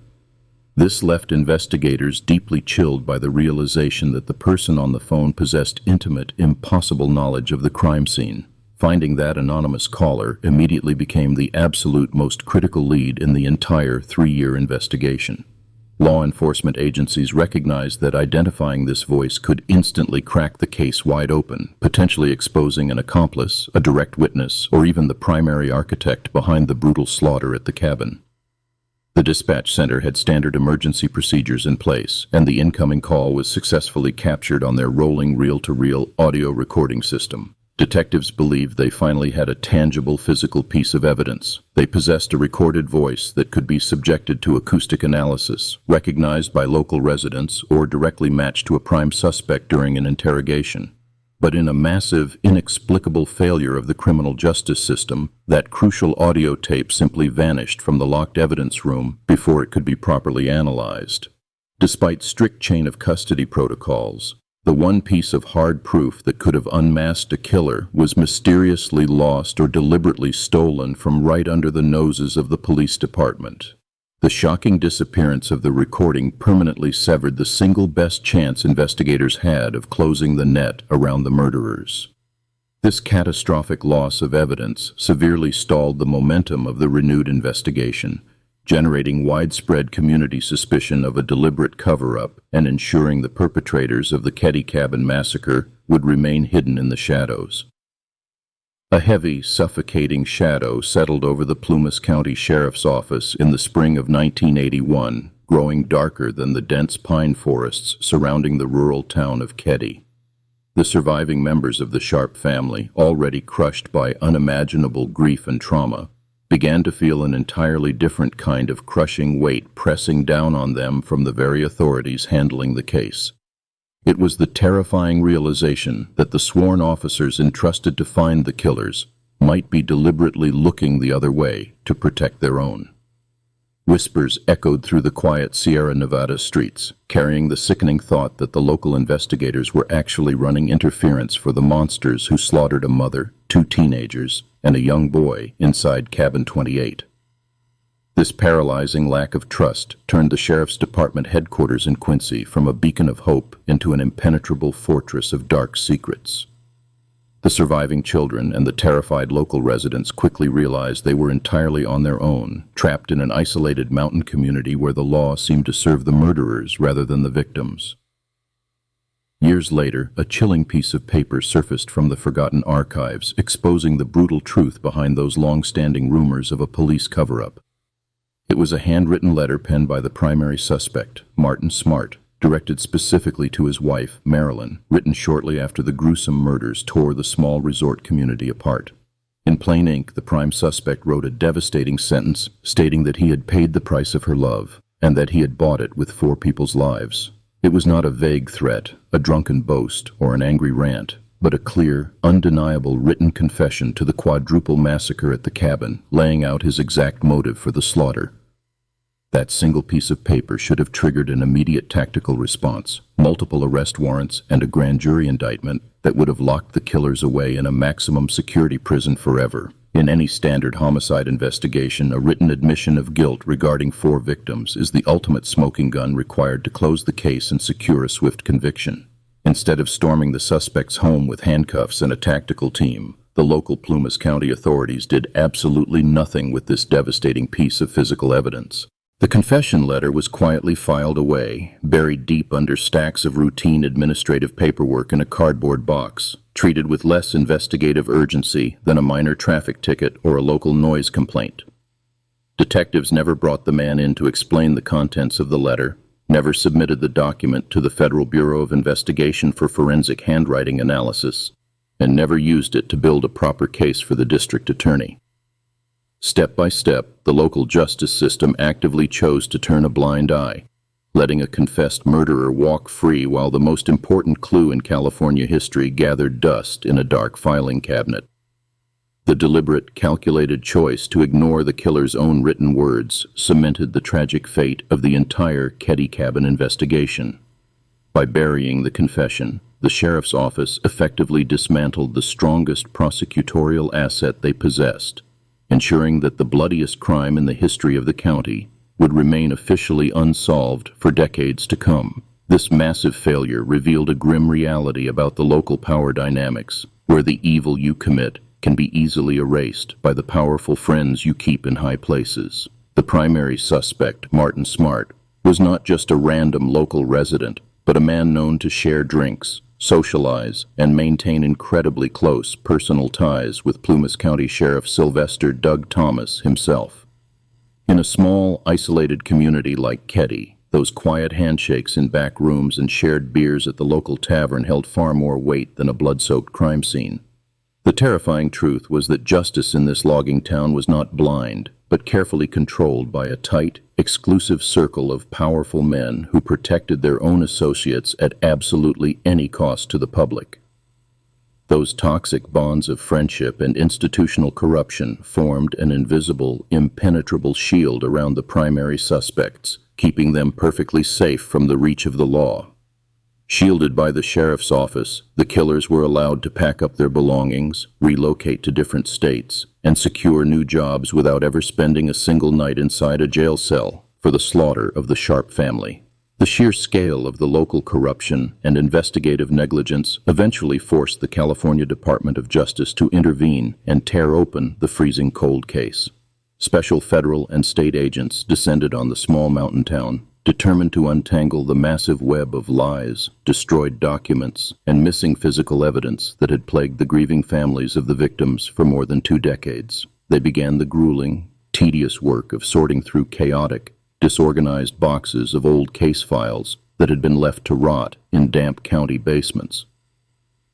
This left investigators deeply chilled by the realization that the person on the phone possessed intimate, impossible knowledge of the crime scene. Finding that anonymous caller immediately became the absolute most critical lead in the entire 3-year investigation. Law enforcement agencies recognized that identifying this voice could instantly crack the case wide open, potentially exposing an accomplice, a direct witness, or even the primary architect behind the brutal slaughter at the cabin. The dispatch center had standard emergency procedures in place, and the incoming call was successfully captured on their rolling reel-to-reel audio recording system. Detectives believed they finally had a tangible physical piece of evidence. They possessed a recorded voice that could be subjected to acoustic analysis, recognized by local residents, or directly matched to a prime suspect during an interrogation. But in a massive, inexplicable failure of the criminal justice system, that crucial audio tape simply vanished from the locked evidence room before it could be properly analyzed. Despite strict chain of custody protocols, the one piece of hard proof that could have unmasked a killer was mysteriously lost or deliberately stolen from right under the noses of the police department. The shocking disappearance of the recording permanently severed the single best chance investigators had of closing the net around the murderers. This catastrophic loss of evidence severely stalled the momentum of the renewed investigation, generating widespread community suspicion of a deliberate cover-up and ensuring the perpetrators of the Keddie Cabin massacre would remain hidden in the shadows. A heavy, suffocating shadow settled over the Plumas County Sheriff's Office in the spring of 1981, growing darker than the dense pine forests surrounding the rural town of Keddie. The surviving members of the Sharp family, already crushed by unimaginable grief and trauma, began to feel an entirely different kind of crushing weight pressing down on them from the very authorities handling the case. It was the terrifying realization that the sworn officers entrusted to find the killers might be deliberately looking the other way to protect their own. Whispers echoed through the quiet Sierra Nevada streets, carrying the sickening thought that the local investigators were actually running interference for the monsters who slaughtered a mother, 2 teenagers, and a young boy inside Cabin 28. This paralyzing lack of trust turned the Sheriff's Department headquarters in Quincy from a beacon of hope into an impenetrable fortress of dark secrets. The surviving children and the terrified local residents quickly realized they were entirely on their own, trapped in an isolated mountain community where the law seemed to serve the murderers rather than the victims. Years later, a chilling piece of paper surfaced from the forgotten archives, exposing the brutal truth behind those long-standing rumors of a police cover-up. It was a handwritten letter penned by the primary suspect, Martin Smart, directed specifically to his wife, Marilyn, written shortly after the gruesome murders tore the small resort community apart. In plain ink, the prime suspect wrote a devastating sentence stating that he had paid the price of her love, and that he had bought it with 4 people's lives. It was not a vague threat, a drunken boast, or an angry rant, but a clear, undeniable written confession to the quadruple massacre at the cabin, laying out his exact motive for the slaughter. That single piece of paper should have triggered an immediate tactical response, multiple arrest warrants, and a grand jury indictment that would have locked the killers away in a maximum security prison forever. In any standard homicide investigation, a written admission of guilt regarding 4 victims is the ultimate smoking gun required to close the case and secure a swift conviction. Instead of storming the suspect's home with handcuffs and a tactical team, the local Plumas County authorities did absolutely nothing with this devastating piece of physical evidence. The confession letter was quietly filed away, buried deep under stacks of routine administrative paperwork in a cardboard box, treated with less investigative urgency than a minor traffic ticket or a local noise complaint. Detectives never brought the man in to explain the contents of the letter, never submitted the document to the Federal Bureau of Investigation for forensic handwriting analysis, and never used it to build a proper case for the district attorney. Step by step, the local justice system actively chose to turn a blind eye, letting a confessed murderer walk free while the most important clue in California history gathered dust in a dark filing cabinet. The deliberate, calculated choice to ignore the killer's own written words cemented the tragic fate of the entire Keddie Cabin investigation. By burying the confession, The sheriff's office effectively dismantled the strongest prosecutorial asset they possessed, ensuring that the bloodiest crime in the history of the county would remain officially unsolved for decades to come. This massive failure revealed a grim reality about the local power dynamics, where the evil you commit can be easily erased by the powerful friends you keep in high places. The primary suspect, Martin Smart, was not just a random local resident, but a man known to share drinks, socialize, and maintain incredibly close personal ties with Plumas County Sheriff Sylvester Doug Thomas himself. In a small, isolated community like Keddie, those quiet handshakes in back rooms and shared beers at the local tavern held far more weight than a blood-soaked crime scene. The terrifying truth was that justice in this logging town was not blind, but carefully controlled by a tight, exclusive circle of powerful men who protected their own associates at absolutely any cost to the public. Those toxic bonds of friendship and institutional corruption formed an invisible, impenetrable shield around the primary suspects, keeping them perfectly safe from the reach of the law. Shielded by the sheriff's office, the killers were allowed to pack up their belongings, relocate to different states, and secure new jobs without ever spending a single night inside a jail cell for the slaughter of the Sharp family. The sheer scale of the local corruption and investigative negligence eventually forced the California Department of Justice to intervene and tear open the freezing cold case. Special federal and state agents descended on the small mountain town, determined to untangle the massive web of lies, destroyed documents, and missing physical evidence that had plagued the grieving families of the victims for more than 2 decades. They began the grueling, tedious work of sorting through chaotic, disorganized boxes of old case files that had been left to rot in damp county basements.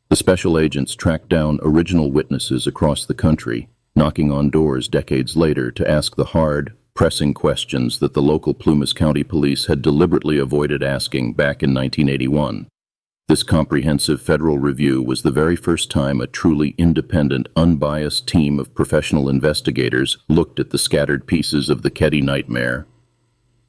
The special agents tracked down original witnesses across the country, knocking on doors decades later to ask the hard, pressing questions that the local Plumas County Police had deliberately avoided asking back in 1981. This comprehensive federal review was the very first time a truly independent, unbiased team of professional investigators looked at the scattered pieces of the Keddie nightmare.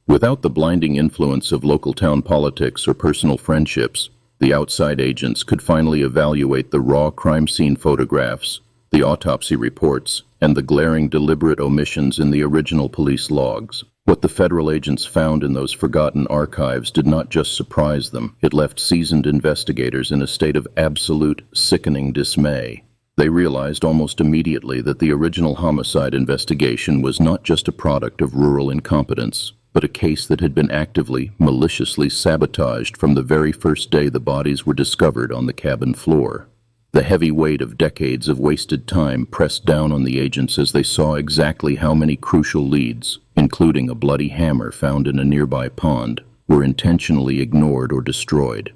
Without the blinding influence of local town politics or personal friendships, the outside agents could finally evaluate the raw crime scene photographs, the autopsy reports, and the glaring deliberate omissions in the original police logs. What the federal agents found in those forgotten archives did not just surprise them, it left seasoned investigators in a state of absolute, sickening dismay. They realized almost immediately that the original homicide investigation was not just a product of rural incompetence, but a case that had been actively, maliciously sabotaged from the very first day the bodies were discovered on the cabin floor. The heavy weight of decades of wasted time pressed down on the agents as they saw exactly how many crucial leads, including a bloody hammer found in a nearby pond, were intentionally ignored or destroyed.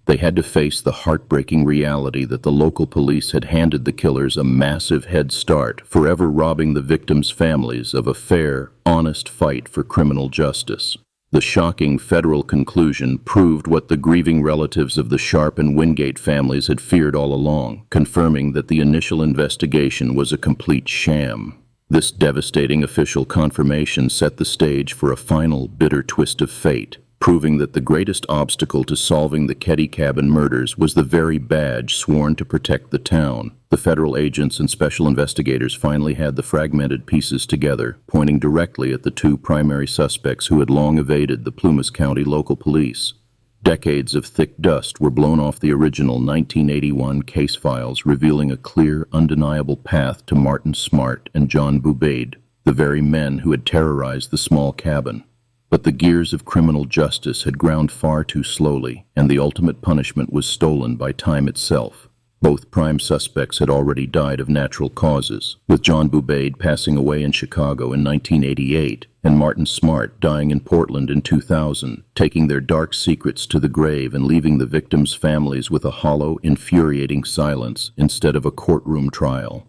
They had to face the heartbreaking reality that the local police had handed the killers a massive head start, forever robbing the victims' families of a fair, honest fight for criminal justice. The shocking federal conclusion proved what the grieving relatives of the Sharp and Wingate families had feared all along, confirming that the initial investigation was a complete sham. This devastating official confirmation set the stage for a final, bitter twist of fate, proving that the greatest obstacle to solving the Keddie Cabin murders was the very badge sworn to protect the town. The federal agents and special investigators finally had the fragmented pieces together, pointing directly at the 2 primary suspects who had long evaded the Plumas County local police. Decades of thick dust were blown off the original 1981 case files, revealing a clear, undeniable path to Martin Smart and John Boubaid, the very men who had terrorized the small cabin. But the gears of criminal justice had ground far too slowly, and the ultimate punishment was stolen by time itself. Both prime suspects had already died of natural causes, with John Boubaid passing away in Chicago in 1988 and Martin Smart dying in Portland in 2000, taking their dark secrets to the grave and leaving the victims' families with a hollow, infuriating silence instead of a courtroom trial.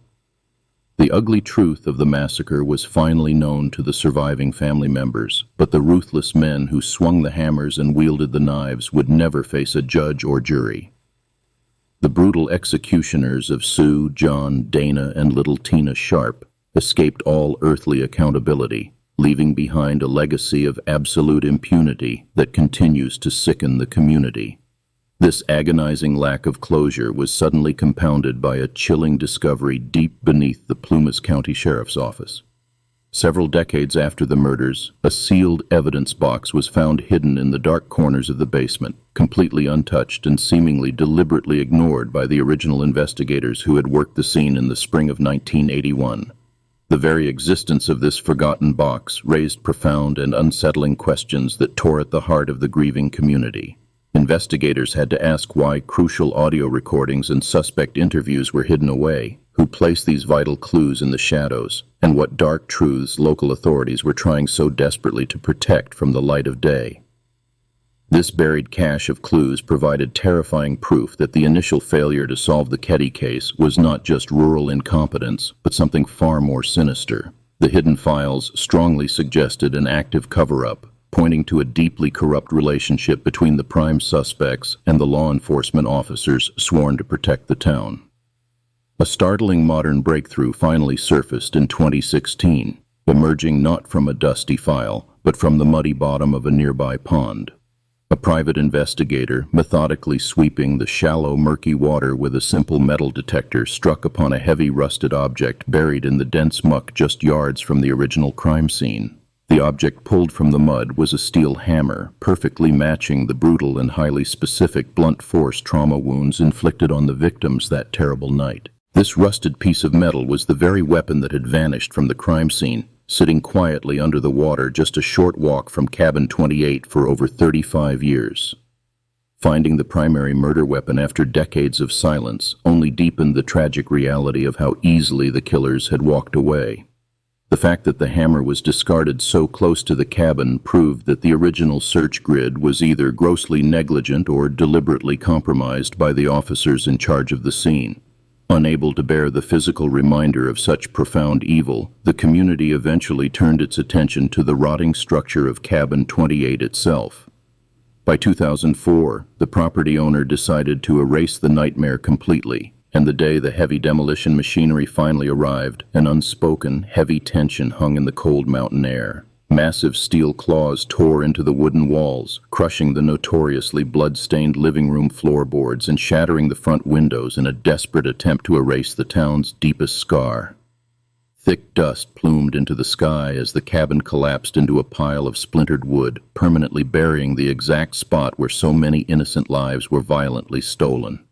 The ugly truth of the massacre was finally known to the surviving family members, but the ruthless men who swung the hammers and wielded the knives would never face a judge or jury. The brutal executioners of Sue, John, Dana, and little Tina Sharp escaped all earthly accountability, leaving behind a legacy of absolute impunity that continues to sicken the community. This agonizing lack of closure was suddenly compounded by a chilling discovery deep beneath the Plumas County Sheriff's Office. Several decades after the murders, a sealed evidence box was found hidden in the dark corners of the basement, completely untouched and seemingly deliberately ignored by the original investigators who had worked the scene in the spring of 1981. The very existence of this forgotten box raised profound and unsettling questions that tore at the heart of the grieving community. Investigators had to ask why crucial audio recordings and suspect interviews were hidden away, who placed these vital clues in the shadows, and what dark truths local authorities were trying so desperately to protect from the light of day. This buried cache of clues provided terrifying proof that the initial failure to solve the Keddie case was not just rural incompetence, but something far more sinister. The hidden files strongly suggested an active cover-up, pointing to a deeply corrupt relationship between the prime suspects and the law enforcement officers sworn to protect the town. A startling modern breakthrough finally surfaced in 2016, emerging not from a dusty file, but from the muddy bottom of a nearby pond. A private investigator, methodically sweeping the shallow, murky water with a simple metal detector, struck upon a heavy, rusted object buried in the dense muck just yards from the original crime scene. The object pulled from the mud was a steel hammer, perfectly matching the brutal and highly specific blunt force trauma wounds inflicted on the victims that terrible night. This rusted piece of metal was the very weapon that had vanished from the crime scene, sitting quietly under the water just a short walk from Cabin 28 for over 35 years. Finding the primary murder weapon after decades of silence only deepened the tragic reality of how easily the killers had walked away. The fact that the hammer was discarded so close to the cabin proved that the original search grid was either grossly negligent or deliberately compromised by the officers in charge of the scene. Unable to bear the physical reminder of such profound evil, the community eventually turned its attention to the rotting structure of Cabin 28 itself. By 2004, the property owner decided to erase the nightmare completely, and the day the heavy demolition machinery finally arrived, an unspoken, heavy tension hung in the cold mountain air. Massive steel claws tore into the wooden walls, crushing the notoriously blood-stained living room floorboards and shattering the front windows in a desperate attempt to erase the town's deepest scar. Thick dust plumed into the sky as the cabin collapsed into a pile of splintered wood, permanently burying the exact spot where so many innocent lives were violently stolen.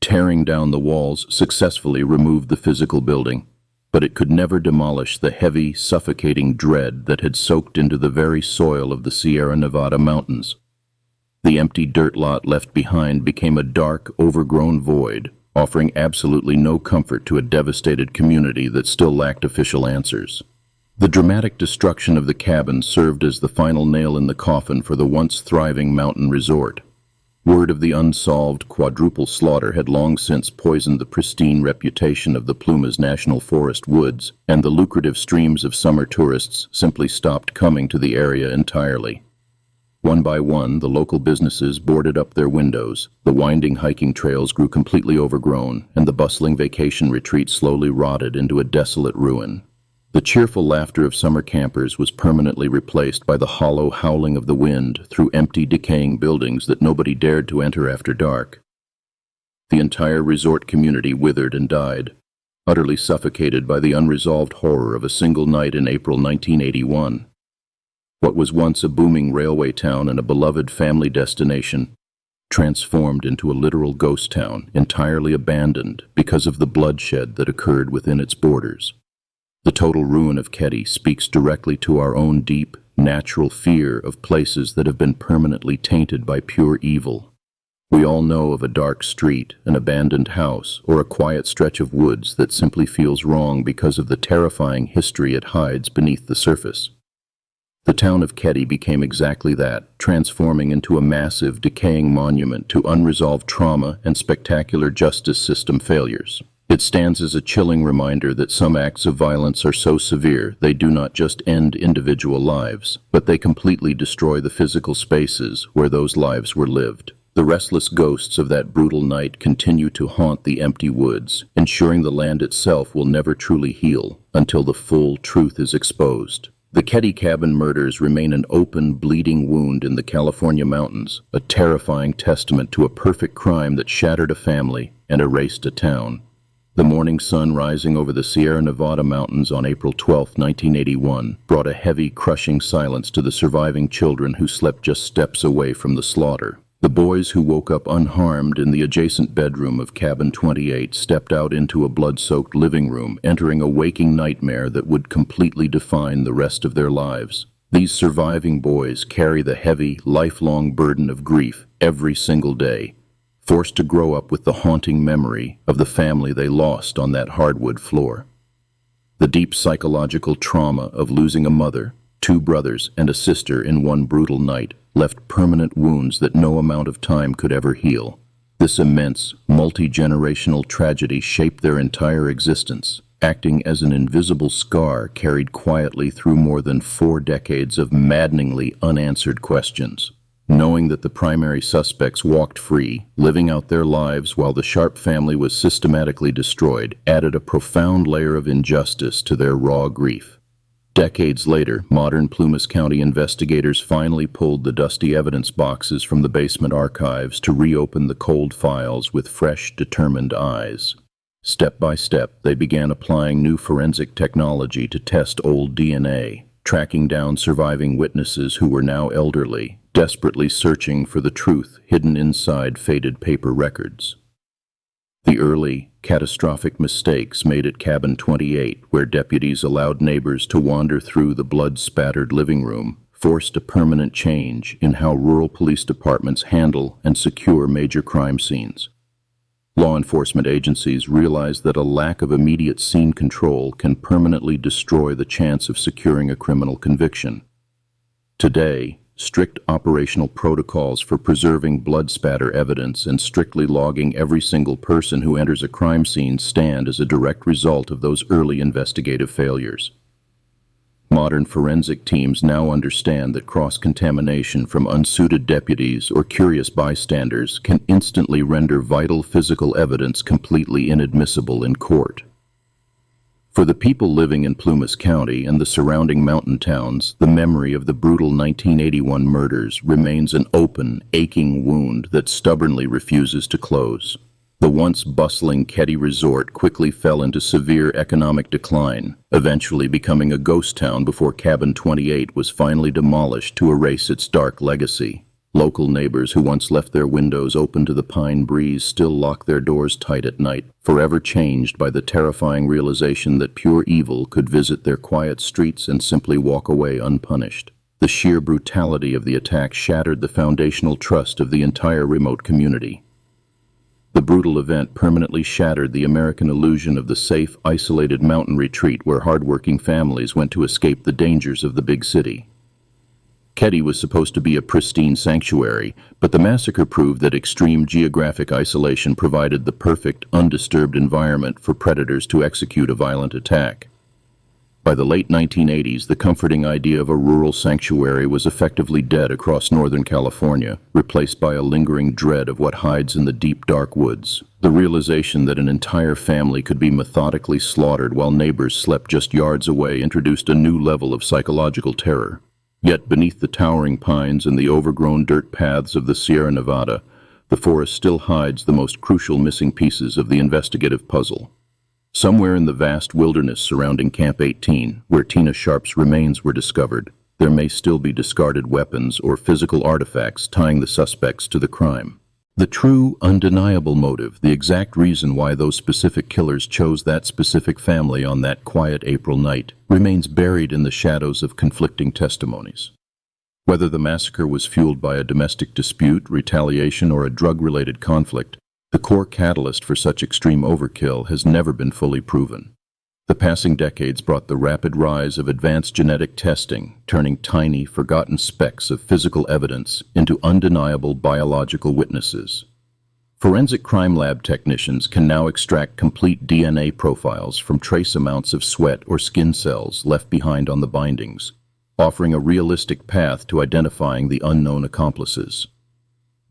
Tearing down the walls successfully removed the physical building, but it could never demolish the heavy, suffocating dread that had soaked into the very soil of the Sierra Nevada mountains. The empty dirt lot left behind became a dark, overgrown void, offering absolutely no comfort to a devastated community that still lacked official answers. The dramatic destruction of the cabin served as the final nail in the coffin for the once thriving mountain resort. Word of the unsolved quadruple slaughter had long since poisoned the pristine reputation of the Plumas National Forest woods, and the lucrative streams of summer tourists simply stopped coming to the area entirely. One by one, the local businesses boarded up their windows, the winding hiking trails grew completely overgrown, and the bustling vacation retreat slowly rotted into a desolate ruin. The cheerful laughter of summer campers was permanently replaced by the hollow howling of the wind through empty, decaying buildings that nobody dared to enter after dark. The entire resort community withered and died, utterly suffocated by the unresolved horror of a single night in April 1981. What was once a booming railway town and a beloved family destination transformed into a literal ghost town, entirely abandoned because of the bloodshed that occurred within its borders. The total ruin of Keddie speaks directly to our own deep, natural fear of places that have been permanently tainted by pure evil. We all know of a dark street, an abandoned house, or a quiet stretch of woods that simply feels wrong because of the terrifying history it hides beneath the surface. The town of Keddie became exactly that, transforming into a massive, decaying monument to unresolved trauma and spectacular justice system failures. It stands as a chilling reminder that some acts of violence are so severe they do not just end individual lives, but they completely destroy the physical spaces where those lives were lived. The restless ghosts of that brutal night continue to haunt the empty woods, ensuring the land itself will never truly heal until the full truth is exposed. The Keddie Cabin murders remain an open, bleeding wound in the California mountains, a terrifying testament to a perfect crime that shattered a family and erased a town. The morning sun rising over the Sierra Nevada mountains on April 12, 1981, brought a heavy, crushing silence to the surviving children who slept just steps away from the slaughter. The boys who woke up unharmed in the adjacent bedroom of Cabin 28 stepped out into a blood-soaked living room, entering a waking nightmare that would completely define the rest of their lives. These surviving boys carry the heavy, lifelong burden of grief every single day, forced to grow up with the haunting memory of the family they lost on that hardwood floor. The deep psychological trauma of losing a mother, 2 brothers, and a sister in one brutal night left permanent wounds that no amount of time could ever heal. This immense, multi-generational tragedy shaped their entire existence, acting as an invisible scar carried quietly through more than 4 decades of maddeningly unanswered questions. Knowing that the primary suspects walked free, living out their lives while the Sharp family was systematically destroyed, added a profound layer of injustice to their raw grief. Decades later, modern Plumas County investigators finally pulled the dusty evidence boxes from the basement archives to reopen the cold files with fresh, determined eyes. Step by step, they began applying new forensic technology to test old DNA, tracking down surviving witnesses who were now elderly, desperately searching for the truth hidden inside faded paper records. The early, catastrophic mistakes made at Cabin 28, where deputies allowed neighbors to wander through the blood-spattered living room, forced a permanent change in how rural police departments handle and secure major crime scenes. Law enforcement agencies realized that a lack of immediate scene control can permanently destroy the chance of securing a criminal conviction. Today, strict operational protocols for preserving blood spatter evidence and strictly logging every single person who enters a crime scene stand as a direct result of those early investigative failures. Modern forensic teams now understand that cross-contamination from unsuited deputies or curious bystanders can instantly render vital physical evidence completely inadmissible in court. For the people living in Plumas County and the surrounding mountain towns, the memory of the brutal 1981 murders remains an open, aching wound that stubbornly refuses to close. The once bustling Keddie Resort quickly fell into severe economic decline, eventually becoming a ghost town before Cabin 28 was finally demolished to erase its dark legacy. Local neighbors who once left their windows open to the pine breeze still lock their doors tight at night, forever changed by the terrifying realization that pure evil could visit their quiet streets and simply walk away unpunished. The sheer brutality of the attack shattered the foundational trust of the entire remote community. The brutal event permanently shattered the American illusion of the safe, isolated mountain retreat where hardworking families went to escape the dangers of the big city. Keddie was supposed to be a pristine sanctuary, but the massacre proved that extreme geographic isolation provided the perfect, undisturbed environment for predators to execute a violent attack. By the late 1980s, the comforting idea of a rural sanctuary was effectively dead across Northern California, replaced by a lingering dread of what hides in the deep, dark woods. The realization that an entire family could be methodically slaughtered while neighbors slept just yards away introduced a new level of psychological terror. Yet beneath the towering pines and the overgrown dirt paths of the Sierra Nevada, the forest still hides the most crucial missing pieces of the investigative puzzle. Somewhere in the vast wilderness surrounding Camp 18, where Tina Sharp's remains were discovered, there may still be discarded weapons or physical artifacts tying the suspects to the crime. The true, undeniable motive, the exact reason why those specific killers chose that specific family on that quiet April night, remains buried in the shadows of conflicting testimonies. Whether the massacre was fueled by a domestic dispute, retaliation, or a drug-related conflict, the core catalyst for such extreme overkill has never been fully proven. The passing decades brought the rapid rise of advanced genetic testing, turning tiny, forgotten specks of physical evidence into undeniable biological witnesses. Forensic crime lab technicians can now extract complete DNA profiles from trace amounts of sweat or skin cells left behind on the bindings, offering a realistic path to identifying the unknown accomplices.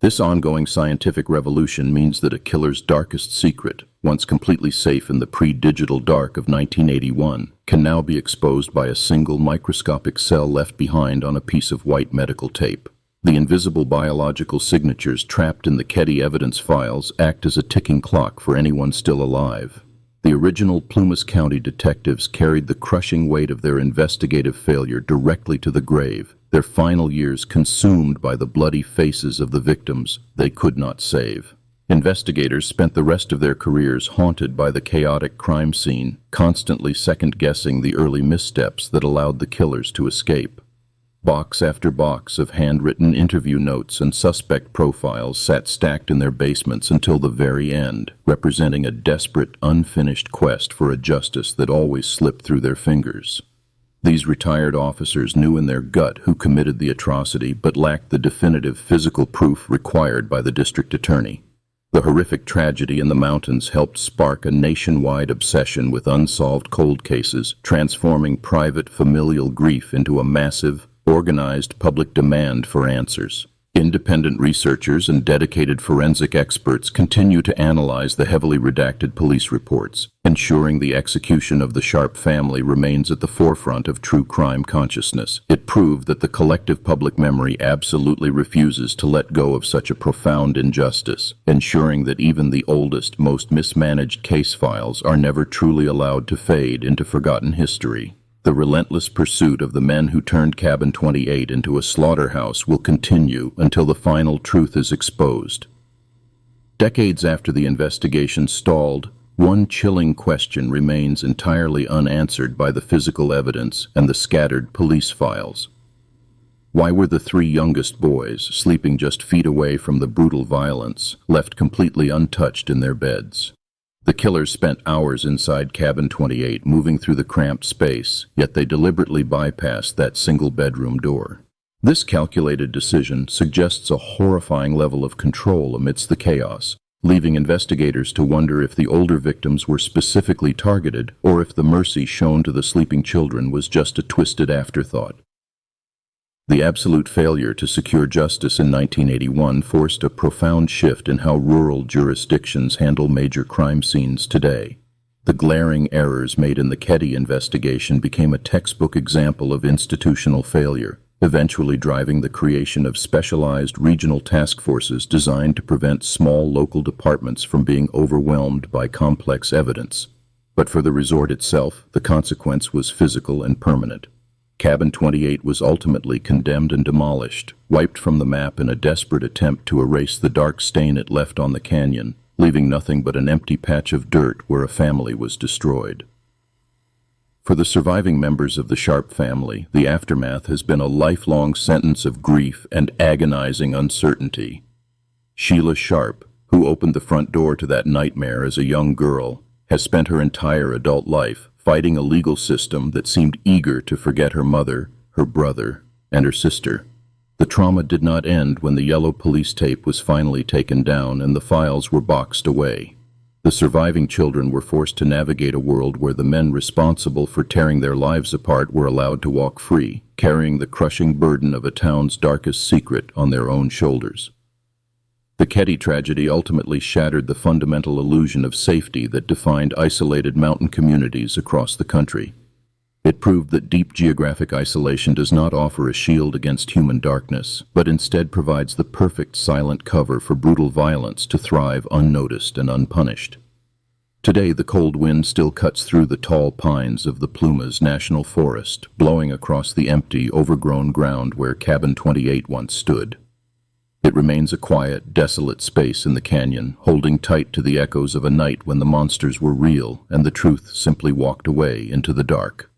This ongoing scientific revolution means that a killer's darkest secret, once completely safe in the pre-digital dark of 1981, can now be exposed by a single microscopic cell left behind on a piece of white medical tape. The invisible biological signatures trapped in the Keddie evidence files act as a ticking clock for anyone still alive. The original Plumas County detectives carried the crushing weight of their investigative failure directly to the grave, their final years consumed by the bloody faces of the victims they could not save. Investigators spent the rest of their careers haunted by the chaotic crime scene, constantly second-guessing the early missteps that allowed the killers to escape. Box after box of handwritten interview notes and suspect profiles sat stacked in their basements until the very end, representing a desperate, unfinished quest for a justice that always slipped through their fingers. These retired officers knew in their gut who committed the atrocity but lacked the definitive physical proof required by the district attorney. The horrific tragedy in the mountains helped spark a nationwide obsession with unsolved cold cases, transforming private familial grief into a massive, organized public demand for answers. Independent researchers and dedicated forensic experts continue to analyze the heavily redacted police reports, ensuring the execution of the Sharp family remains at the forefront of true crime consciousness. It proved that the collective public memory absolutely refuses to let go of such a profound injustice, ensuring that even the oldest, most mismanaged case files are never truly allowed to fade into forgotten history. The relentless pursuit of the men who turned Cabin 28 into a slaughterhouse will continue until the final truth is exposed. Decades after the investigation stalled, one chilling question remains entirely unanswered by the physical evidence and the scattered police files. Why were the three youngest boys, sleeping just feet away from the brutal violence, left completely untouched in their beds? The killers spent hours inside Cabin 28 moving through the cramped space, yet they deliberately bypassed that single bedroom door. This calculated decision suggests a horrifying level of control amidst the chaos, leaving investigators to wonder if the older victims were specifically targeted or if the mercy shown to the sleeping children was just a twisted afterthought. The absolute failure to secure justice in 1981 forced a profound shift in how rural jurisdictions handle major crime scenes today. The glaring errors made in the Keddie investigation became a textbook example of institutional failure, eventually driving the creation of specialized regional task forces designed to prevent small local departments from being overwhelmed by complex evidence. But for the resort itself, the consequence was physical and permanent. Cabin 28 was ultimately condemned and demolished, wiped from the map in a desperate attempt to erase the dark stain it left on the canyon, leaving nothing but an empty patch of dirt where a family was destroyed. For the surviving members of the Sharp family, the aftermath has been a lifelong sentence of grief and agonizing uncertainty. Sheila Sharp, who opened the front door to that nightmare as a young girl, has spent her entire adult life fighting a legal system that seemed eager to forget her mother, her brother, and her sister. The trauma did not end when the yellow police tape was finally taken down and the files were boxed away. The surviving children were forced to navigate a world where the men responsible for tearing their lives apart were allowed to walk free, carrying the crushing burden of a town's darkest secret on their own shoulders. The Keddie tragedy ultimately shattered the fundamental illusion of safety that defined isolated mountain communities across the country. It proved that deep geographic isolation does not offer a shield against human darkness, but instead provides the perfect silent cover for brutal violence to thrive unnoticed and unpunished. Today, the cold wind still cuts through the tall pines of the Plumas National Forest, blowing across the empty, overgrown ground where Cabin 28 once stood. It remains a quiet, desolate space in the canyon, holding tight to the echoes of a night when the monsters were real and the truth simply walked away into the dark.